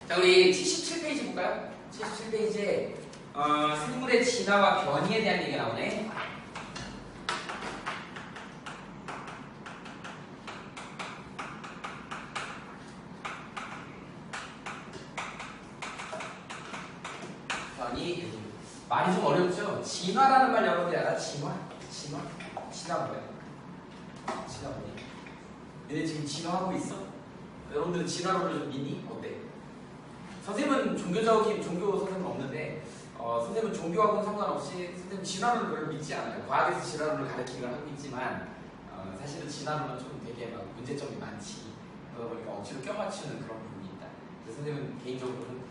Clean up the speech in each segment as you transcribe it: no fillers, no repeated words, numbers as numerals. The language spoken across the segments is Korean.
자, 우리 77페이지 볼까요? 77페이지에 생물의 진화와 변이에 대한 얘기가 나오네. 변이. 말이 좀 어렵죠? 진화라는 말 여러분들 알아? 진화? 진화 뭐야? 진화 뭐니? 얘네 지금 진화하고 있어? 여러분들은 진화론을 좀 믿니? 어때? 선생님은 종교 선생님은 없는데 선생님은 종교하고는 상관없이 선생님 진화론을 별로 믿지 않아요. 과학에서 진화론을 가르치기를 하고 있지만 사실은 진화론은 좀 되게 막 문제점이 많지. 그러다 보니까 억지로 껴맞추는 그런 부분이 있다. 그래서 선생님은 개인적으로는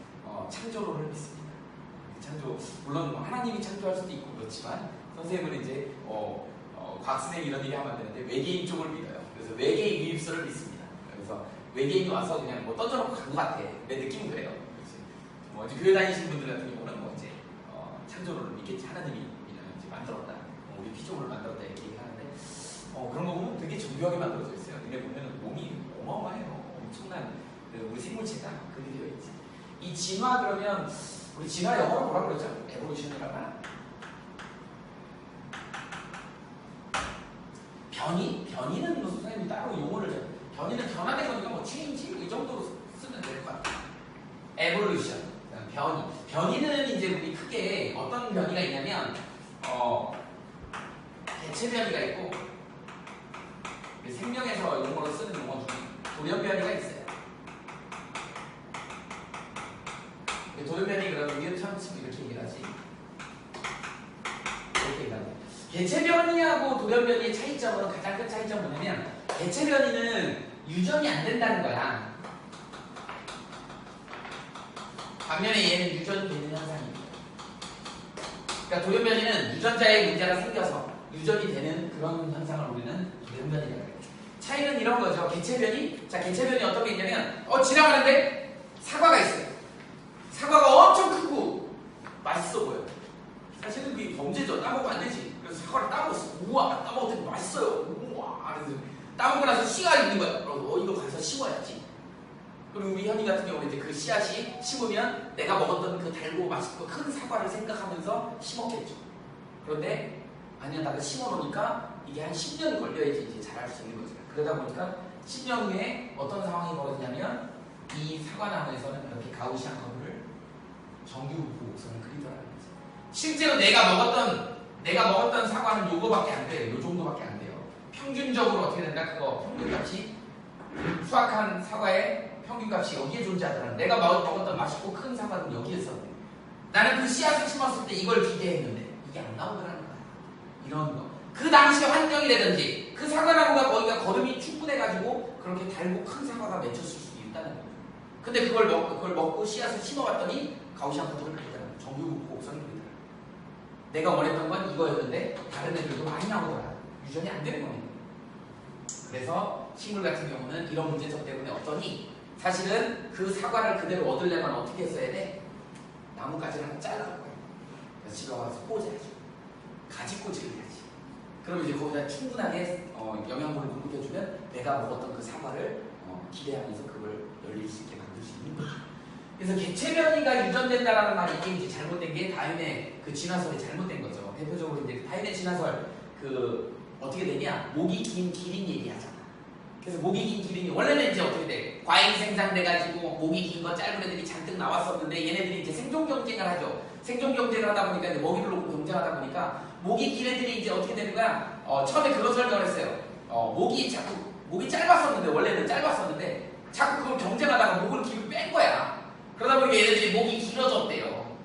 창조론을 믿습니다. 창조, 물론 뭐 하나님이 창조할 수도 있고 그렇지만 선생님은 이제 과학선생님 이런 얘기 하면 안 되는데 외계인 쪽을 믿어요. 그래서 외계인 유입설을 믿습니다. 그래서 외계인이 와서 그냥 뭐 던져놓고 간 것 같아. 내 느낌은 그래요. 뭐 이제 교회 다니시는 분들 같은 경우는 뭐 이제 창조론을 믿겠지. 하나님이 이제 만들었다. 우리 피조물을 만들었다 이렇게 얘기하는데 그런 거 보면 되게 정교하게 만들어져 있어요. 근데 보면 몸이 어마어마해요. 엄청난 우리 생물체가 그렇게 되어 있지. 이 진화 그러면 우리 진화 영어로 뭐라 그러죠? 에볼루션이라고 하나? 변이는 무슨 선생님이 따로 용어를 변이는 변화된 거니까 뭐 체인지 이 정도로 쓰면 될 것 같아요. 에볼루션, 변이는 이제 우리 크게 어떤 변이가 있냐면 개체 변이가 있고 생명에서 용어로 쓰는 용어 중에 돌연 변이가 있어요. 돌연변이 그러면 이것처럼 이렇게 얘기를 하지. 이렇게 얘기하는 개체변이하고 돌연변이의 차이점은 가장 큰 차이점은 뭐냐면 개체변이는 유전이 안 된다는 거야. 반면에 얘는 유전이 되는 현상입니다. 그러니까 돌연변이는 유전자에 문제가 생겨서 유전이 되는 그런 현상을 우리는 돌연변이라고 해요. 차이는 이런 거죠. 개체변이 어떤 게 있냐면 지나가는데 사과가 있어요. 사과가 엄청 크고 맛있어 보여. 사실은 그게 범죄죠. 따먹으면 안 되지. 그래서 사과를 따먹었어. 우와, 따먹었더니 맛있어요. 우와, 그래서 따먹고 나서 씨가 있는 거야. 그래서 이거 가서 심어야지. 그리고 우리 현이 같은 경우는 이제 그 씨앗이 심으면 내가 먹었던 그 달고 맛있고 큰 사과를 생각하면서 심었겠죠. 그런데 아니야, 나도 심어놓으니까 이게 한 10년이 걸려야지 이제 자랄 수 있는 거죠. 그러다 보니까 10년 후에 어떤 상황이 벌어지냐면 이 사과나무에서는 이렇게 가우시안 커브를 정규부호 곡선을 그리더라는 거죠. 실제로 내가 먹었던 사과는 요거밖에 안 돼요. 요 정도밖에 안 돼요. 평균적으로 어떻게 된다? 그거 평균값이 수확한 사과의 평균값이 여기에 존재하더라는. 내가 먹었던 맛있고 큰 사과는 여기에서 나는 그 씨앗을 심었을 때 이걸 기대했는데 이게 안 나오더라는 거야. 이런 거. 그 당시 환경이라든지 그 사과나무가 거기가 거름이 충분해가지고 그렇게 달고 큰 사과가 맺혔을 수도 있다는 거예요. 근데 그걸 먹고 씨앗을 심어봤더니 가우시안 커브를 그리더라고요. 정규부호 곡선을 그리더라고요. 내가 원했던 건 이거였는데 다른 애들도 많이 나오더라. 유전이 안 되는 겁니다. 그래서 식물 같은 경우는 이런 문제점 때문에 어떠니 사실은 그 사과를 그대로 얻으려면 어떻게 했어야 돼? 나뭇가지를 하나 잘라갈 거예요. 그래서 집에 와서 꽂아야죠. 가지꽂이를 해야지. 그러면 이제 거기다 충분하게 영양분을 공급해주면 내가 먹었던 그 사과를 기대하면서 그걸 열릴 수 있게 만들 수 있는 거죠. 그래서 개체변이가 유전된다라는 말이 이게 이제 잘못된 게 다윈의 그 진화설이 잘못된 거죠. 대표적으로 이제 다윈의 진화설 어떻게 되냐? 목이 긴 기린 얘기하잖아. 그래서 목이 긴 기린이 원래는 이제 어떻게 돼? 과잉 생산돼가지고 목이 긴 거 짧은 애들이 잔뜩 나왔었는데 얘네들이 이제 생존 경쟁을 하죠. 생존 경쟁을 하다 보니까 이제 먹이를 놓고 경쟁하다 보니까 목이 긴 애들이 이제 어떻게 되는 거야? 처음에 그런 설명을 했어요. 목이 짧았었는데 원래는 짧았었는데 자꾸 그걸 경쟁하다가 목을 길게 뺀 거야. 그러다 보니까 얘네들이 목이 길어졌대요.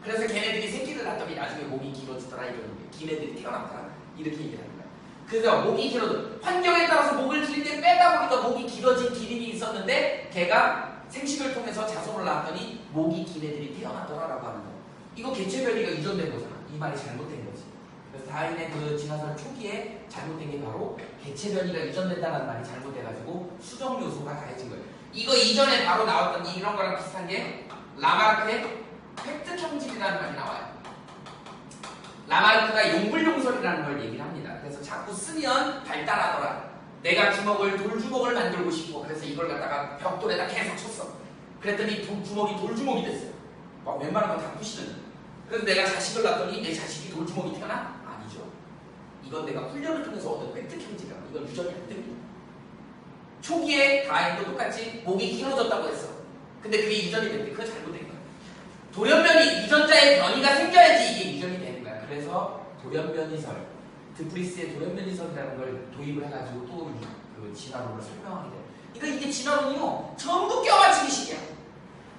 그래서 걔네들이 새끼를 낳더니 나중에 목이 길어지더라 이러는데 긴 애들이 태어났더라 이렇게 얘기를 하는 거야. 그래서 목이 길어져 환경에 따라서 목을 길게 빼다 보니까 목이 길어진 기린이 있었는데 걔가 생식을 통해서 자손을 낳았더니 목이 긴 애들이 태어났더라라고 하는 거. 이거 개체변이가 유전된 거잖아. 이 말이 잘못된 거지. 그래서 다윈의 그 진화설 초기에 잘못된 게 바로 개체변이가 유전된다는 말이 잘못돼가지고 수정 요소가 가해진 거예요. 이거 이전에 바로 나왔던 이런 거랑 비슷한 게 라마르크의 팩트 총질이라는 말이 나와요. 라마르크가 용불용설이라는 걸 얘기를 합니다. 그래서 자꾸 쓰면 발달하더라. 내가 주먹을 돌주먹을 만들고 싶고 그래서 이걸 갖다가 벽돌에다 계속 쳤어. 그랬더니 주먹이 돌주먹이 됐어요. 막 웬만한 건 다 부시는. 그래서 내가 자식을 낳았더니 내 자식이 돌주먹이 태어나? 아니죠. 이건 내가 훈련을 통해서 얻은 획득행지라. 이건 유전이 안 됩니다. 초기에 다행도 똑같이 목이 길어졌다고 했어. 근데 그게 유전이 됐는데 그거 잘못된 거야. 돌연변이, 유전자의 변이가 생겨야지 이게 유전이 되는 거야. 그래서 돌연변이설, 드프리스의 돌연변이설이라는 걸 도입을 해가지고 또 그 진화론을 설명하게 돼. 이게 진화론이요 전부 껴맞추기식이야.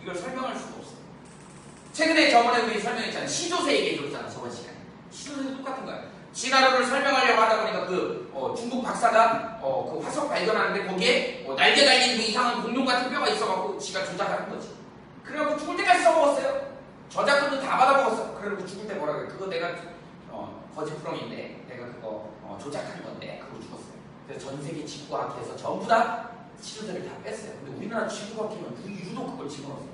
이걸 설명할 수가 없어. 최근에 저번에 우리 설명했잖아. 시조새 얘기해줬잖아. 저번 시간에. 시조새도 똑같은 거야. 진화론을 설명하려고 하다 보니까 중국 박사가 그 화석 발견하는데 거기에 날개 달린 그 이상한 공룡 같은 뼈가 있어갖고 지가 조작하는 거지. 그래갖고 죽을 때까지 써먹었어요. 저작권도 다 받아먹었어. 그래놓고 죽을 때 뭐라 그래. 그거 내가 거짓부렁인데 내가 그거 조작한 건데 그거 죽었어요. 그래서 전 세계 지구과학회에서 전부 다 시조새를 다 뺐어요. 근데 우리나라 지구과학회는 유독 그걸 집어넣었어.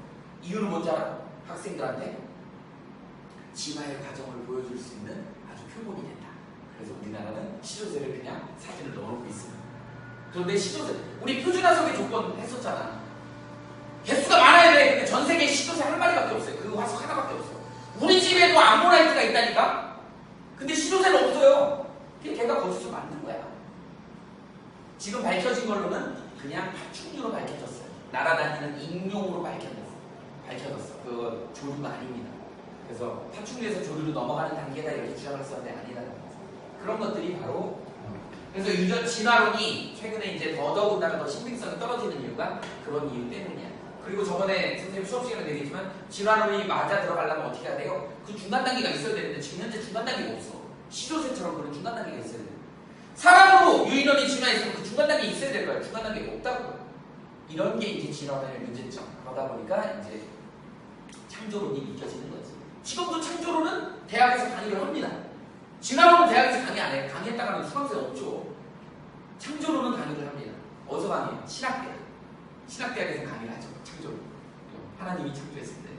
이유는 뭔지 알아? 학생들한테 진화의 과정을 보여줄 수 있는 아주 표본이 된다. 그래서 우리나라는 시조새를 그냥 사진을 넣어놓고 있습니다. 그런데 시조새, 우리 표준화석의 조건 했었잖아. 개수가 많아야 돼. 근데 전 세계에 시조새 한 마리밖에 없어요. 그 화석 하나밖에 없어요. 우리 집에도 암모나이트가 있다니까? 근데 시조새는 없어요. 걔가 거기서 만든 거야. 지금 밝혀진 걸로는 그냥 파충류로 밝혀졌어요. 날아다니는 익룡으로 밝혀졌어. 그거 조류가 아닙니다. 그래서 파충류에서 조류로 넘어가는 단계다 이렇게 주장을 썼는데 아니라는 거죠. 그런 것들이 바로 그래서 유전 진화론이 최근에 이제 더더군다나 더 신빙성이 떨어지는 이유가 그런 이유 때문이야. 그리고 저번에 선생님 수업 시간에 얘기했지만 진화론이 맞아 들어가려면 어떻게 해야 돼요? 그 중간 단계가 있어야 되는데 지금 현재 중간 단계가 없어. 시조새처럼 그런 중간 단계가 있어야 돼. 사람으로 유인원이 진화했으면 그 중간 단계에 있어야 될 거야. 중간 단계가 없다고. 이런 게 이제 진화론의 문제점. 그러다 보니까 이제 창조론이 느껴지는 거지. 지금도 창조론은 대학에서 강의를 합니다. 진화론은 대학에서 강의 안 해. 강의했다가는 수강생 없죠. 창조론은 강의를 합니다. 어디서 강의해요? 신학대학. 신학대학에서 강의를 하죠. 창조론. 하나님이 창조했을 때.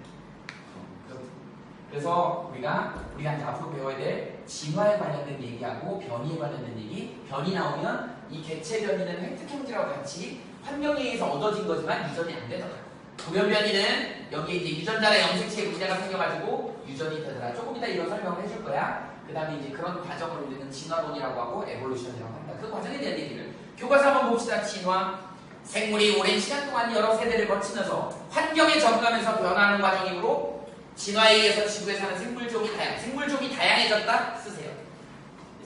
그래서 우리가 이제 앞으로 배워야 될 진화에 관련된 얘기하고 변이에 관련된 얘기. 변이 나오면 이 개체 변이는 획득형질하고 같이 환경에 의해서 얻어진 거지만 유전이 안 되더라. 돌연변이는 여기 이제 유전자나 염색체에 문제가 생겨가지고 유전이 되더라. 조금 이따 이런 설명을 해줄 거야. 그 다음에 이제 그런 과정을 우리는 진화론이라고 하고 에볼루션이라고 한다. 그 과정에 대한 얘기를 교과서 한번 봅시다. 진화. 생물이 오랜 시간 동안 여러 세대를 거치면서 환경에 적응하면서 변화하는 과정이므로 진화에 의해서 지구에 사는 생물종이 다양해졌다 쓰세요.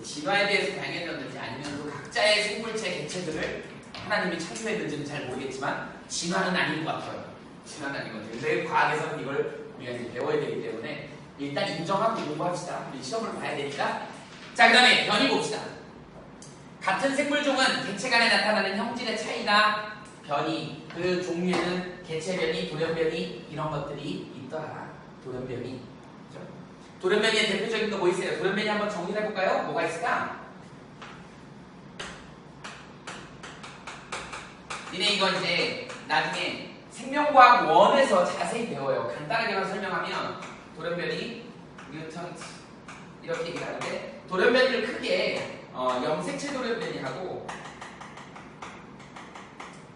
진화에 대해서 다양해졌는지 아니면 그 각자의 생물체 개체들을 하나님이 창조했는지는 잘 모르겠지만 진화는 아닌 것 같아요. 진화는 아닌 것 같아요. 근데 과학에서는 이걸 우리가 이제 배워야 되기 때문에 일단 인정하고 공부합시다. 우리 시험을 봐야 되니까. 자, 그 다음에 변이 봅시다. 같은 생물종은 개체 간에 나타나는 형질의 차이나 변이, 그 종류에는 개체 변이, 돌연변이 이런 것들이 있더라. 돌연변이. 그렇죠? 돌연변이의 대표적인 거 뭐 있어요? 돌연변이 한번 정리해 볼까요? 뭐가 있을까? 니네 이거 이제 나중에 생명과학 1에서 자세히 배워요. 간단하게만 설명하면 돌연변이, 뮤턴트 이렇게 얘기를 하는데 돌연변이를 크게 염색체 돌연변이하고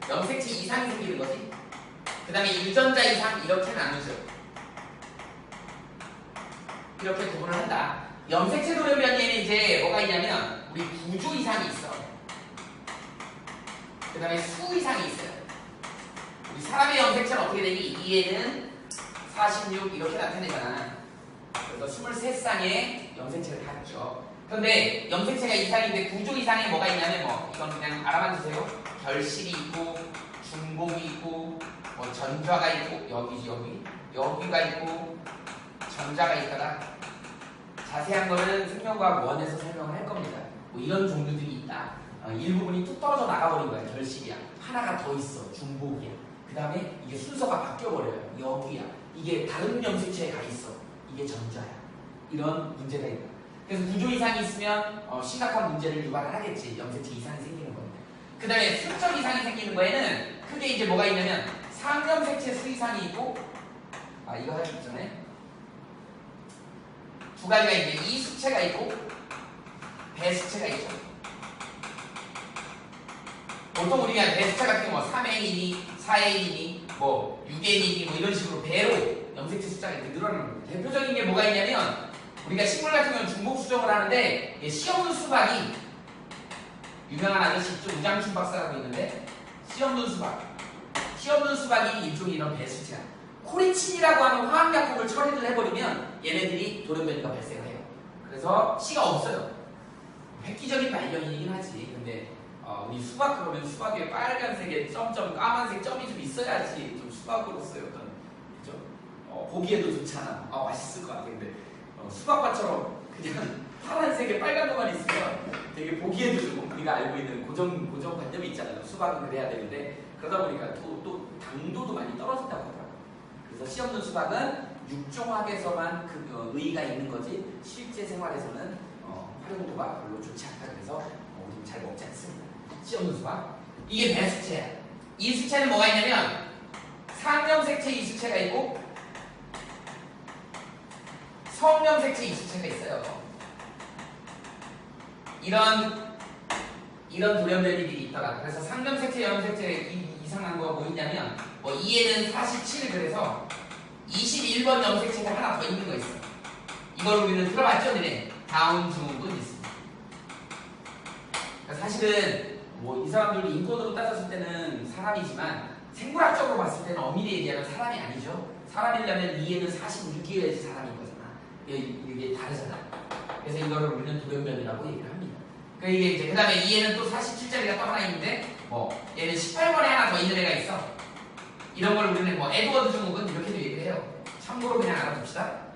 염색체 이상이 생기는 거지. 그 다음에 유전자 이상 이렇게 나누죠. 이렇게 구분을 한다. 염색체 돌연변이에는 이제 뭐가 있냐면 우리 구조 이상이 있어. 그 다음에 수 이상이 있어요. 우리 사람의 염색체는 어떻게 되니? 2에는 46 이렇게 나타내잖아. 그래서 23쌍의 염색체를 갖죠. 그런데 염색체가 이상인데 구조 이상에 뭐가 있냐면 이건 그냥 알아만 주세요. 결실이 있고 중복이 있고 전좌가 있고 여기가 있고 전자가 있더라. 자세한 거는 생명과학 1에서 설명을 할 겁니다. 이런 종류들이 있다. 일부분이 뚝 떨어져 나가버린 거야. 결실이야. 하나가 더 있어. 중복이야. 그 다음에 이게 순서가 바뀌어버려요. 여기야. 이게 다른 염색체에 가 있어. 이게 전자야. 이런 문제가 있다. 그래서 구조 이상이 있으면 심각한 문제를 유발을 하겠지. 염색체 이상이 생기는 겁니다. 그 다음에 수적 이상이 생기는 거에는 크게 이제 뭐가 있냐면 상염색체 수 이상이 있고 이거 하기 전에 두 가지가 있는데 이수체가 있고 배수체가 있죠. 보통 우리가 배수체 같은 경우 3A이니 4A이니 뭐 6n이니 뭐 이런 식으로 배로 염색체 숫자가 이렇게 늘어나는 거예요. 대표적인 게 뭐가 있냐면 우리가 식물 같은 경우는 중복 수정을 하는데 씨 없는 수박이 유명한 아저씨 우장춘 박사라고 있는데 씨 없는 수박이 일종의 이런 배수체야. 코리친이라고 하는 화학약품을 처리를 해버리면 얘네들이 돌연변이가 발생해요. 그래서 씨가 없어요. 획기적인 발견이긴 하지. 근데 우리 수박 그러면 수박 위에 빨간색에 점점 까만색 점이 좀 있어야지 좀 수박으로서의 어떤 그죠? 보기에도 좋잖아. 맛있을 것 같아. 근데 수박밭처럼 그냥 파란색에 빨간 것만 있으면 되게 보기에도 좀 우리가 알고 있는 고정관념이 있잖아요. 수박은 그래야 되는데 그러다 보니까 또 당도도 많이 떨어진다고 하더라고요. 그래서 씨 없는 수박은 육종학에서만 의의가 있는 거지 실제 생활에서는 활용도가 별로 좋지 않다. 그래서 우리는 잘 먹지 않습니다. 씨 없는 수박. 이게 배수체야. 이 수체는 뭐가 있냐면 상염색체 이수체가 있고 성염색체 이수체가 있어요. 이런 돌연변이들이 있더라. 그래서 상염색체, 염색체 이상한 거 뭐 있냐면 뭐 E에는 47 그래서 21번 염색체가 하나 더 있는 거 있어. 이걸 우리는 들어봤죠, 니네? 다운 증후군 있습니다. 그러니까 사실은 뭐 이 사람들도 인권으로 따졌을 때는 사람이지만 생물학적으로 봤을 때는 엄밀히 얘기하면 사람이 아니죠. 사람이려면 E에는 46이어야지 사람인 거잖아. 이게 다르잖아. 그래서 이거를 우리는 돌연변이라고 얘기를 합니다. 그러니까 이게 이제 그 다음에 E에는 또 47짜리가 또 하나 있는데 얘는 18번에 하나 더 있는 애가 있어. 이런 걸 우리는 에드워드 증후군 이렇게도 얘기를 해요. 참고로 그냥 알아둡시다.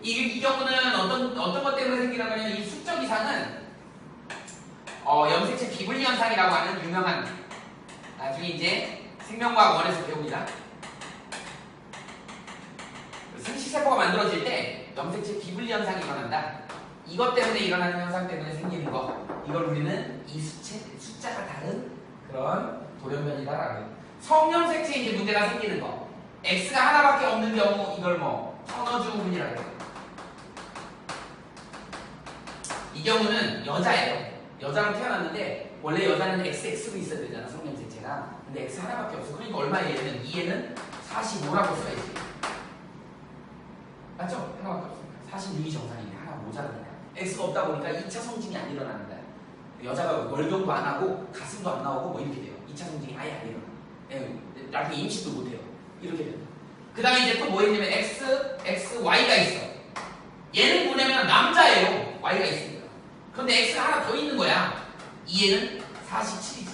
이 경우는 어떤 것 때문에 생기는 거냐면 이 수적 이상은 염색체 비분리 현상이라고 하는 유명한 나중에 이제 생명과학 1에서 배웁니다. 생식세포가 만들어질 때 염색체 비분리 현상이 일어난다. 이것 때문에 일어나는 현상 때문에 생기는 거. 이걸 우리는 이 숫자가 다른 그런 돌연변이다라고 해요. 성염색체에 이제 문제가 생기는 거. X가 하나밖에 없는 경우 이걸 선어증후군이라고 해요. 이 경우는 여자예요. 여자로 태어났는데 원래 여자는 XX로 있어야 되잖아, 성염색체가. 근데 X 하나밖에 없어. 그러니까 얼마에 얘는 2에는 45라고 써야지. 맞죠? 하나밖에 없으니까. 46이 정상이니까 하나 모자라니까. X가 없다 보니까 2차 성징이 안 일어나는 거야. 여자가 월경도 안 하고 가슴도 안 나오고 뭐 이렇게 돼요. 2차 성징이 아예 안 일어나. 나중에 임신도 못 해요. 이렇게 된다. 그 다음에 이제 또 뭐 있냐면 Y가 있어. 얘는 뭐냐면 남자예요. Y가 있으니까. 그런데 X가 하나 더 있는 거야. 얘는 47이지.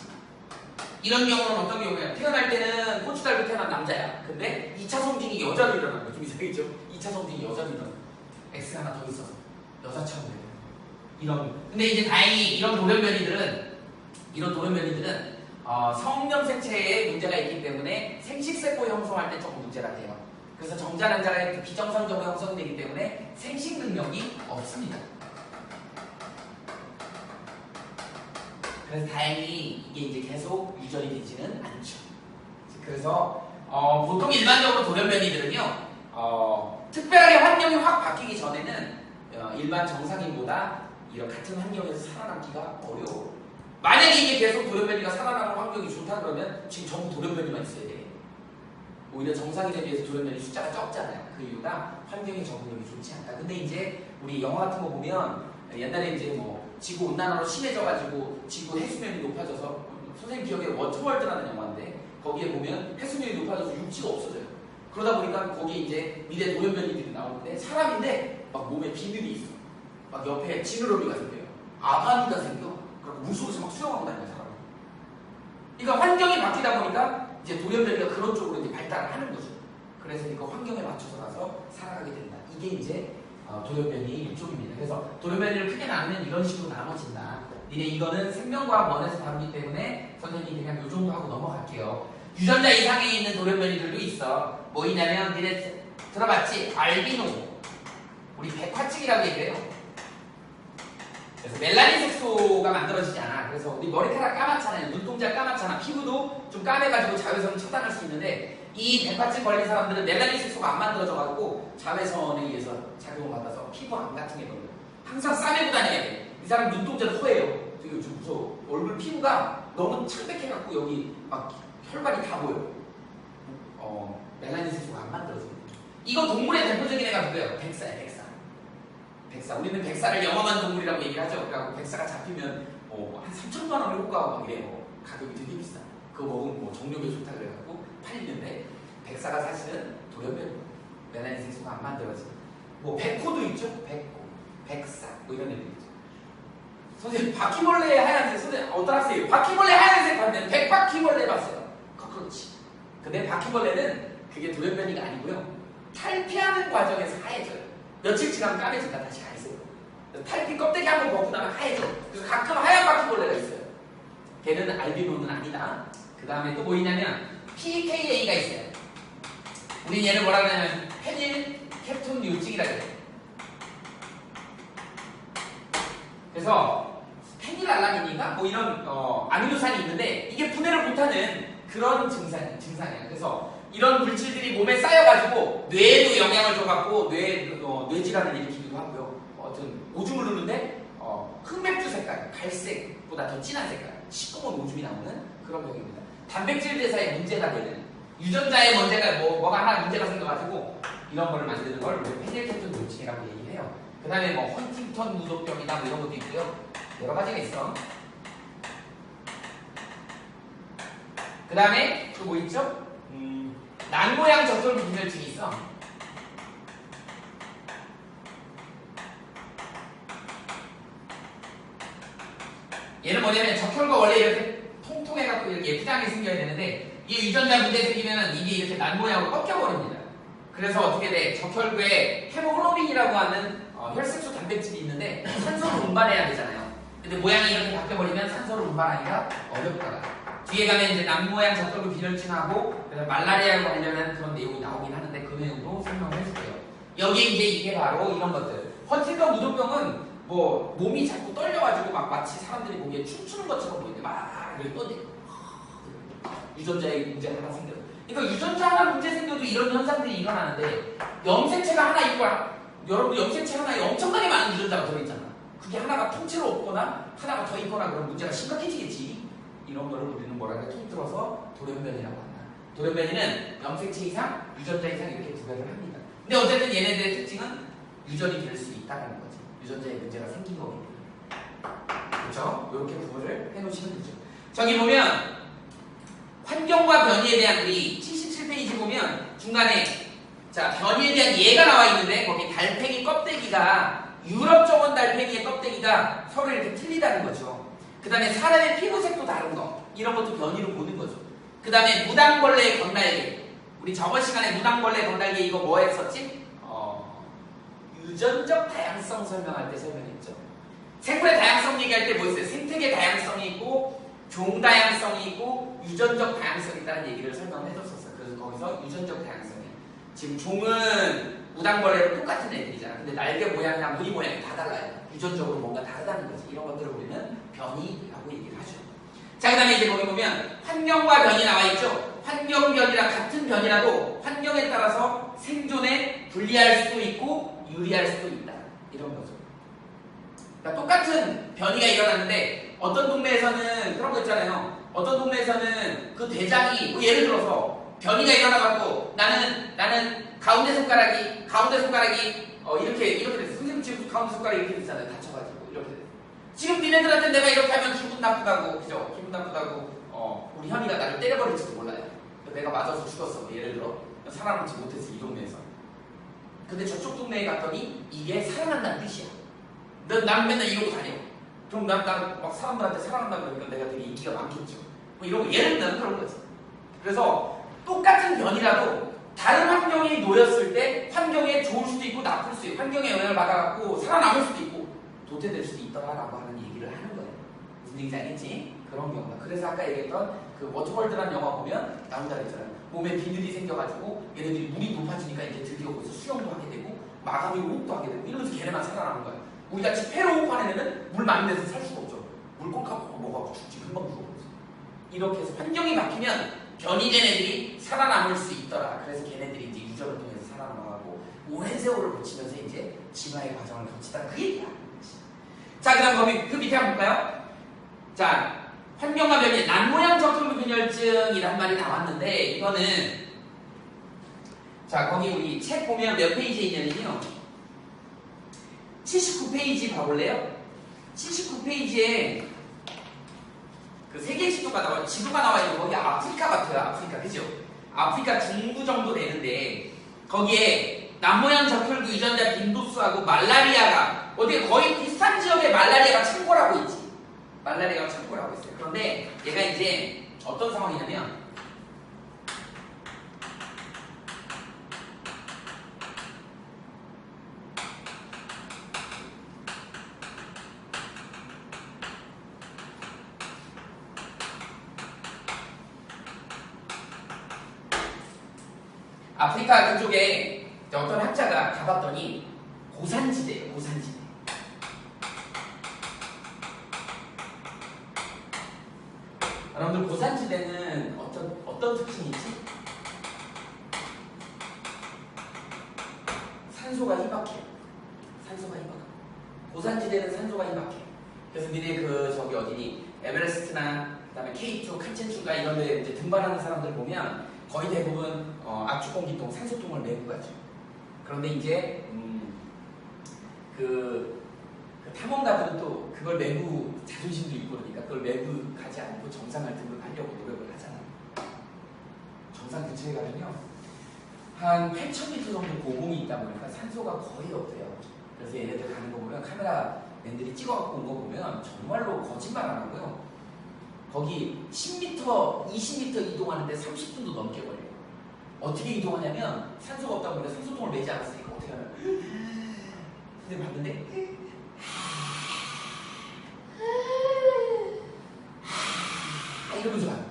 이런 경우는 어떤 경우냐? 태어날 때는 고추 달고 태어난 남자야. 근데 2차 성징이 여자로 일어나는 거 좀 이상하죠? 2차 성징이 여자로 일어나. X가 하나 더 있어서 여자처럼 돼요. 근데 이제 다행히 이런 돌연변이들은 성염색체에 문제가 있기 때문에 생식세포 형성할 때 조금 문제가 돼요. 그래서 정자난자가 비정상적으로 형성되기 때문에 생식 능력이 없습니다. 그래서 다행히 이게 이제 계속 유전이 되지는 않죠. 그래서 보통 일반적으로 돌연변이들은요 특별하게 환경이 확 바뀌기 전에는 일반 정상인보다 이런 같은 환경에서 살아남기가 어려워. 만약에 이게 계속 돌연변이가 살아나는 환경이 좋다 그러면 지금 전부 돌연변이만 있어야 돼. 오히려 정상인에 비해서 돌연변이 숫자가 적잖아요. 그 이유가 환경의 적응력이 좋지 않다. 근데 이제 우리 영화 같은 거 보면 옛날에 이제 지구 온난화로 심해져가지고 지구 해수면이 높아져서 선생님 기억에 워터월드라는 영화인데 거기에 보면 해수면이 높아져서 육지가 없어져요. 그러다 보니까 거기에 이제 미래 돌연변이들이 나오는데 사람인데 막 몸에 비늘이 있어. 막 옆에 지느러미가 생겨요. 아가미가 생겨. 그리고 물속에서 막 수영하고 다니는 사람. 그러니까 환경이 바뀌다 보니까 이제 돌연변이가 그런 쪽으로 이제 발달을 하는 거죠. 그래서 그 환경에 맞춰서 가서 살아가게 된다. 이게 이제 돌연변이 일종입니다. 그래서 돌연변이를 크게 나누면 이런 식으로 나눠진다. 니네 이거는 생명과학 원에서 다루기 때문에 선생님이 그냥 요 정도 하고 넘어갈게요. 유전자 이상에 있는 돌연변이들도 있어. 뭐 있냐면 니네 들어봤지? 알비노. 우리 백화증이라고 얘기해요. 그래서 멜라닌 색소가 만들어지지 않아. 그래서 우리 머리카락 까맣잖아요. 눈동자 까맣잖아. 피부도 좀 까매가지고 자외선을 차단할 수 있는데 이 백화증 걸린 사람들은 멜라닌 색소가 안 만들어져가지고 자외선에 의해서 작용을 받아서 피부암 같은 게 걸려요. 항상 싸매고 다녀야 돼. 이 사람 눈동자도 허해요. 되게 좀 무서워. 얼굴 피부가 너무 창백해갖고 여기 막 혈관이 다 보여. 멜라닌 색소가 안 만들어져요. 이거 동물의 대표적인 애가 누구예요? 백사예요, 백사. 백사. 우리는 백사를 영험한 동물이라고 얘기를 하죠. 그러니까 백사가 잡히면 한 3천만 원을 효과하고 막 이래요. 가격이 되게 비싸. 그거 먹으면 뭐 정력에 좋다 그래갖고 팔리는데 백사가 사실은 돌연변이에요. 멜라닌 색소가 안 만들어져. 뭐 백호도 있죠. 백호, 백사 뭐 이런 애들 있죠. 선생님 바퀴벌레 하얀색 선생님 어떤 학생이 바퀴벌레 하얀색 봤는데 백바퀴벌레 봤어요. 그렇지. 근데 바퀴벌레는 그게 돌연변이가 아니고요. 탈피하는 과정에서 하얘져요. 며칠 지나면 까매진다 다시 하얘져요. 탈피 껍데기 한번 벗고 나면 하얘져. 그래서 가끔 하얀 바퀴벌레가 있어요. 걔는 알비노는 아니다. 그 다음에 또 뭐 있냐면 PKA가 있어요. 우리 얘를 뭐라 그러냐면 페닐 캡톤류증이라고 해요. 그래서 페닐알라닌인가 뭐 이런 아미노산이 있는데 이게 분해를 못하는 그런 증상이에요. 그래서 이런 물질들이 몸에 쌓여가지고 뇌에도 영향을 줘갖고 뇌질환을 일으키기도 하고요. 오줌을 누는데 흑맥주 색깔, 갈색보다 더 진한 색깔, 시꺼먼 오줌이 나오는 그런 병입니다. 단백질 대사에 문제가 되는 유전자에 문제가 뭐가 하나 문제가 생겨가지고 이런 거를 만드는 걸 우리 페닐캡톤 류증이라고 얘기해요. 그 다음에 뭐 헌팅턴 무도병이나 뭐 이런 것도 있고요. 여러 가지가 있어. 그 다음에 또 뭐 있죠? 난모양 적혈구 분열증이 있어. 얘는 뭐냐면 적혈구가 원래 이렇게 통통해갖고 이렇게 예쁘장하게 생겨야 되는데 이게 유전자 문제 생기면은 이게 이렇게 난모양으로 꺾여버립니다. 그래서 어떻게 돼? 적혈구에 헤모글로빈이라고 하는 혈색소 단백질이 있는데 산소를 운반해야 되잖아요. 근데 모양이 이렇게 바뀌어버리면 산소를 운반하기가 어렵다가 뒤에 가면 이제 남모양 적혈구 비혈증하고 말라리아로 관련한 그런 내용이 나오긴 하는데 그 내용도 설명을 해줄게요. 여기에 이제 이게 바로 이런 것들. 헌팅턴 무도병은 뭐 몸이 자꾸 떨려가지고 막 마치 사람들이 보기에 춤추는 것처럼 보이는데 막 이렇게 떠들고 유전자에 문제가 하나 생겨요. 그러니까 유전자 하나 문제 생겨도 이런 현상들이 일어나는데 염색체가 하나 있고 여러분 염색체 하나에 엄청나게 많은 유전자가 들어있잖아. 그게 하나가 통째로 없거나 하나가 더 있거나 그런 문제가 심각해지겠지. 이런 거를 우리는 뭐라 그래? 통틀어서 돌연변이라고 한다. 돌연변이는 염색체 이상, 유전자 이상 이렇게 구별을 합니다. 근데 어쨌든 얘네들의 특징은 유전이 될 수 있다는 거지. 유전자에 문제가 생긴 거기 때문에. 그렇죠? 이렇게 구분을 해놓으시면 되죠. 저기 보면 환경과 변이에 대한 우리 77페이지 보면 중간에 자 변이에 대한 예가 나와 있는데 거기 달팽이 껍데기가 유럽 정원 달팽이의 껍데기가 서로 이렇게 틀리다는 거죠. 그 다음에 사람의 피부색도 다른 거 이런 것도 변이로 보는 거죠. 그 다음에 무당벌레의 건날개 우리 저번 시간에 무당벌레 건날개 이거 뭐 했었지? 유전적 다양성 설명할 때 설명했죠. 생물의 다양성 얘기할 때 뭐 있어요? 생태계 다양성이 있고 종 다양성이 있고 유전적 다양성이 있다는 얘기를 설명을 해줬었어요. 그래서 거기서 유전적 다양성이 지금 종은 무당벌레로 똑같은 애들이잖아. 근데 날개 모양이나 무늬 모양이 다 달라요. 유전적으로 뭔가 다르다는 거지. 이런 것들을 우리는 변이라고 얘기를 하죠. 자, 그 다음에 이제 거기 보면 환경과 변이 나와 있죠. 환경 변이랑 같은 변이라도 환경에 따라서 생존에 불리할 수도 있고 유리할 수도 있다. 이런 거죠. 그러니까 똑같은 변이가 일어났는데 어떤 동네에서는 그런 거 있잖아요. 어떤 동네에서는 그 대장이 뭐 예를 들어서 변이가 일어나갖고 나는 가운데 손가락이 이렇게 됐어. 선생님 지금 가운데 손가락이 이렇게 됐잖아요. 다쳐가지고 이렇게 됐어. 지금 니네들한테 내가 이렇게 하면 기분 나쁘다고 그죠? 기분 나쁘다고 우리 현이가 나를 때려버릴지도 몰라요. 내가 맞아서 죽었어. 예를 들어 살아남지 못했어 이 동네에서. 근데 저쪽 동네에 갔더니 이게 살아난다는 뜻이야. 난 맨날 이러고 다녀. 그럼 난 막 사람들한테 살아난다 그러니까 내가 되게 인기가 많겠죠. 뭐 이러고 예를 들면 그런 거지. 그래서 똑같은 변이라도 다른 환경에 놓였을 때 환경에 좋을 수도 있고 나쁠 수도 있고 환경에 영향을 받아갖고 살아남을 수도 있고 도태될 수도 있더라라고 하는 얘기를 하는 거예요. 무슨 얘기인지 알겠지? 그런 경우다. 그래서 아까 얘기했던 그 워터월드라는 영화 보면 나온다 그랬잖아요. 몸에 비늘이 생겨가지고 얘네들이 물이 높아지니까 이제 드디어 거기서 수영도 하게 되고 마감이 호흡도 하게 되고 이러면서 걔네만 살아남은 거예요. 우리같이 폐로 호흡하는 애는 물 많은 데서 살 수가 없죠. 물 꼴깍 먹어갖고 죽지 금방 죽어버리죠. 이렇게 해서 환경이 바뀌면 변이된 애들이 살아남을 수 있더라. 그래서 걔네들이 이제 유전을 통해서 살아남아가고 오랜 세월을 거치면서 이제 진화의 과정을 거치다 그 얘기야. 자, 그 다음 그 밑에 한번 볼까요? 자, 환경과 변이 난모양 적혈구 균열증이란 말이 나왔는데 이거는 자, 거기 우리 책 보면 몇 페이지에 있냐면요. 79페이지 봐볼래요? 79페이지에 그 세계 지도가 나와요. 지도가 나와요. 거기 아프리카 같아요. 아프리카. 그죠? 아프리카 중부 정도 되는데 거기에 남모양 적혈구 유전자 빈도수하고 말라리아가 어디 거의 비슷한 지역에 말라리아가 창궐하고 있지. 말라리아가 창궐하고 있어요. 그런데 얘가 이제 어떤 상황이냐면 아프리카 그쪽에 어떤 학자가 가봤더니 고산지대예요. 고산지대. 여러분들 고산지대는 어떤 특징이 있지? 산소가 희박해요. 산소가 희박해요. 고산지대는 산소가 희박해요. 그래서 니네 저기 어디니 에베레스트나 그다음에 K2, 칸첸추가 이런 데 이제 등반하는 사람들 보면 거의 대부분 압축공기통, 산소통을 메고 가죠. 그런데 이제 그 탐험가들은 또 그걸 메고 자존심도 있고 그러니까 그걸 메고 가지 않고 정상을 등극하려고 노력을 하잖아요. 정상 근처에 가면요 한 8,000m 정도 고공이 있다 보니까 산소가 거의 없대요. 그래서 얘네들 가는 거 보면 카메라맨들이 찍어갖고 온 거 보면 정말로 거짓말 안 하고요. 거기 10m, 20m 이동하는데 30분도 넘게 걸려요. 어떻게 이동하냐면 산소가 없다 보니까 산소통을 매지 않았으니까 어떻게 하냐면 근데 봤는데 이러면서 가요.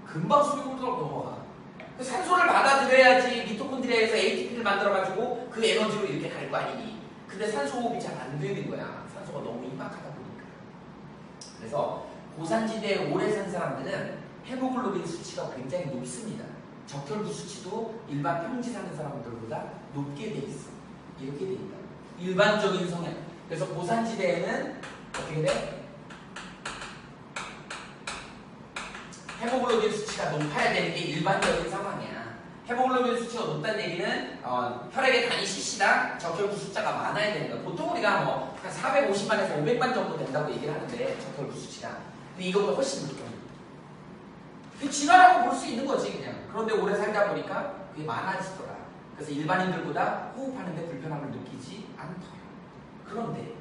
금방 수비공도로 넘어가. 그 산소를 받아들여야지 미토콘드리아에서 ATP를 만들어가지고 그 에너지로 이렇게 갈 거 아니니. 근데 산소 호흡이 잘 안 되는 거야. 산소가 너무 희박하다 보니까. 그래서 고산지대에 오래 산 사람들은 헤모글로빈 수치가 굉장히 높습니다. 적혈구 수치도 일반 평지 사는 사람들보다 높게 돼 있어. 이렇게 돼 있다. 일반적인 성향. 그래서 고산지대에는 어떻게 돼? 헤모글로빈 수치가 높아야 되는 게 일반적인 상황이야. 헤모글로빈 수치가 높다는 얘기는 혈액의 단위 cc당 적혈구 숫자가 많아야 되는 거야. 보통 우리가 뭐 한 450만에서 500만 정도 된다고 얘기를 하는데 적혈구 수치가. 근데 이거보다 훨씬 높아. 그 진화라고 볼 수 있는 거지 그냥. 그런데 오래 살다 보니까 그게 많아지더라. 그래서 일반인들보다 호흡하는데 불편함을 느끼지 않더라. 그런데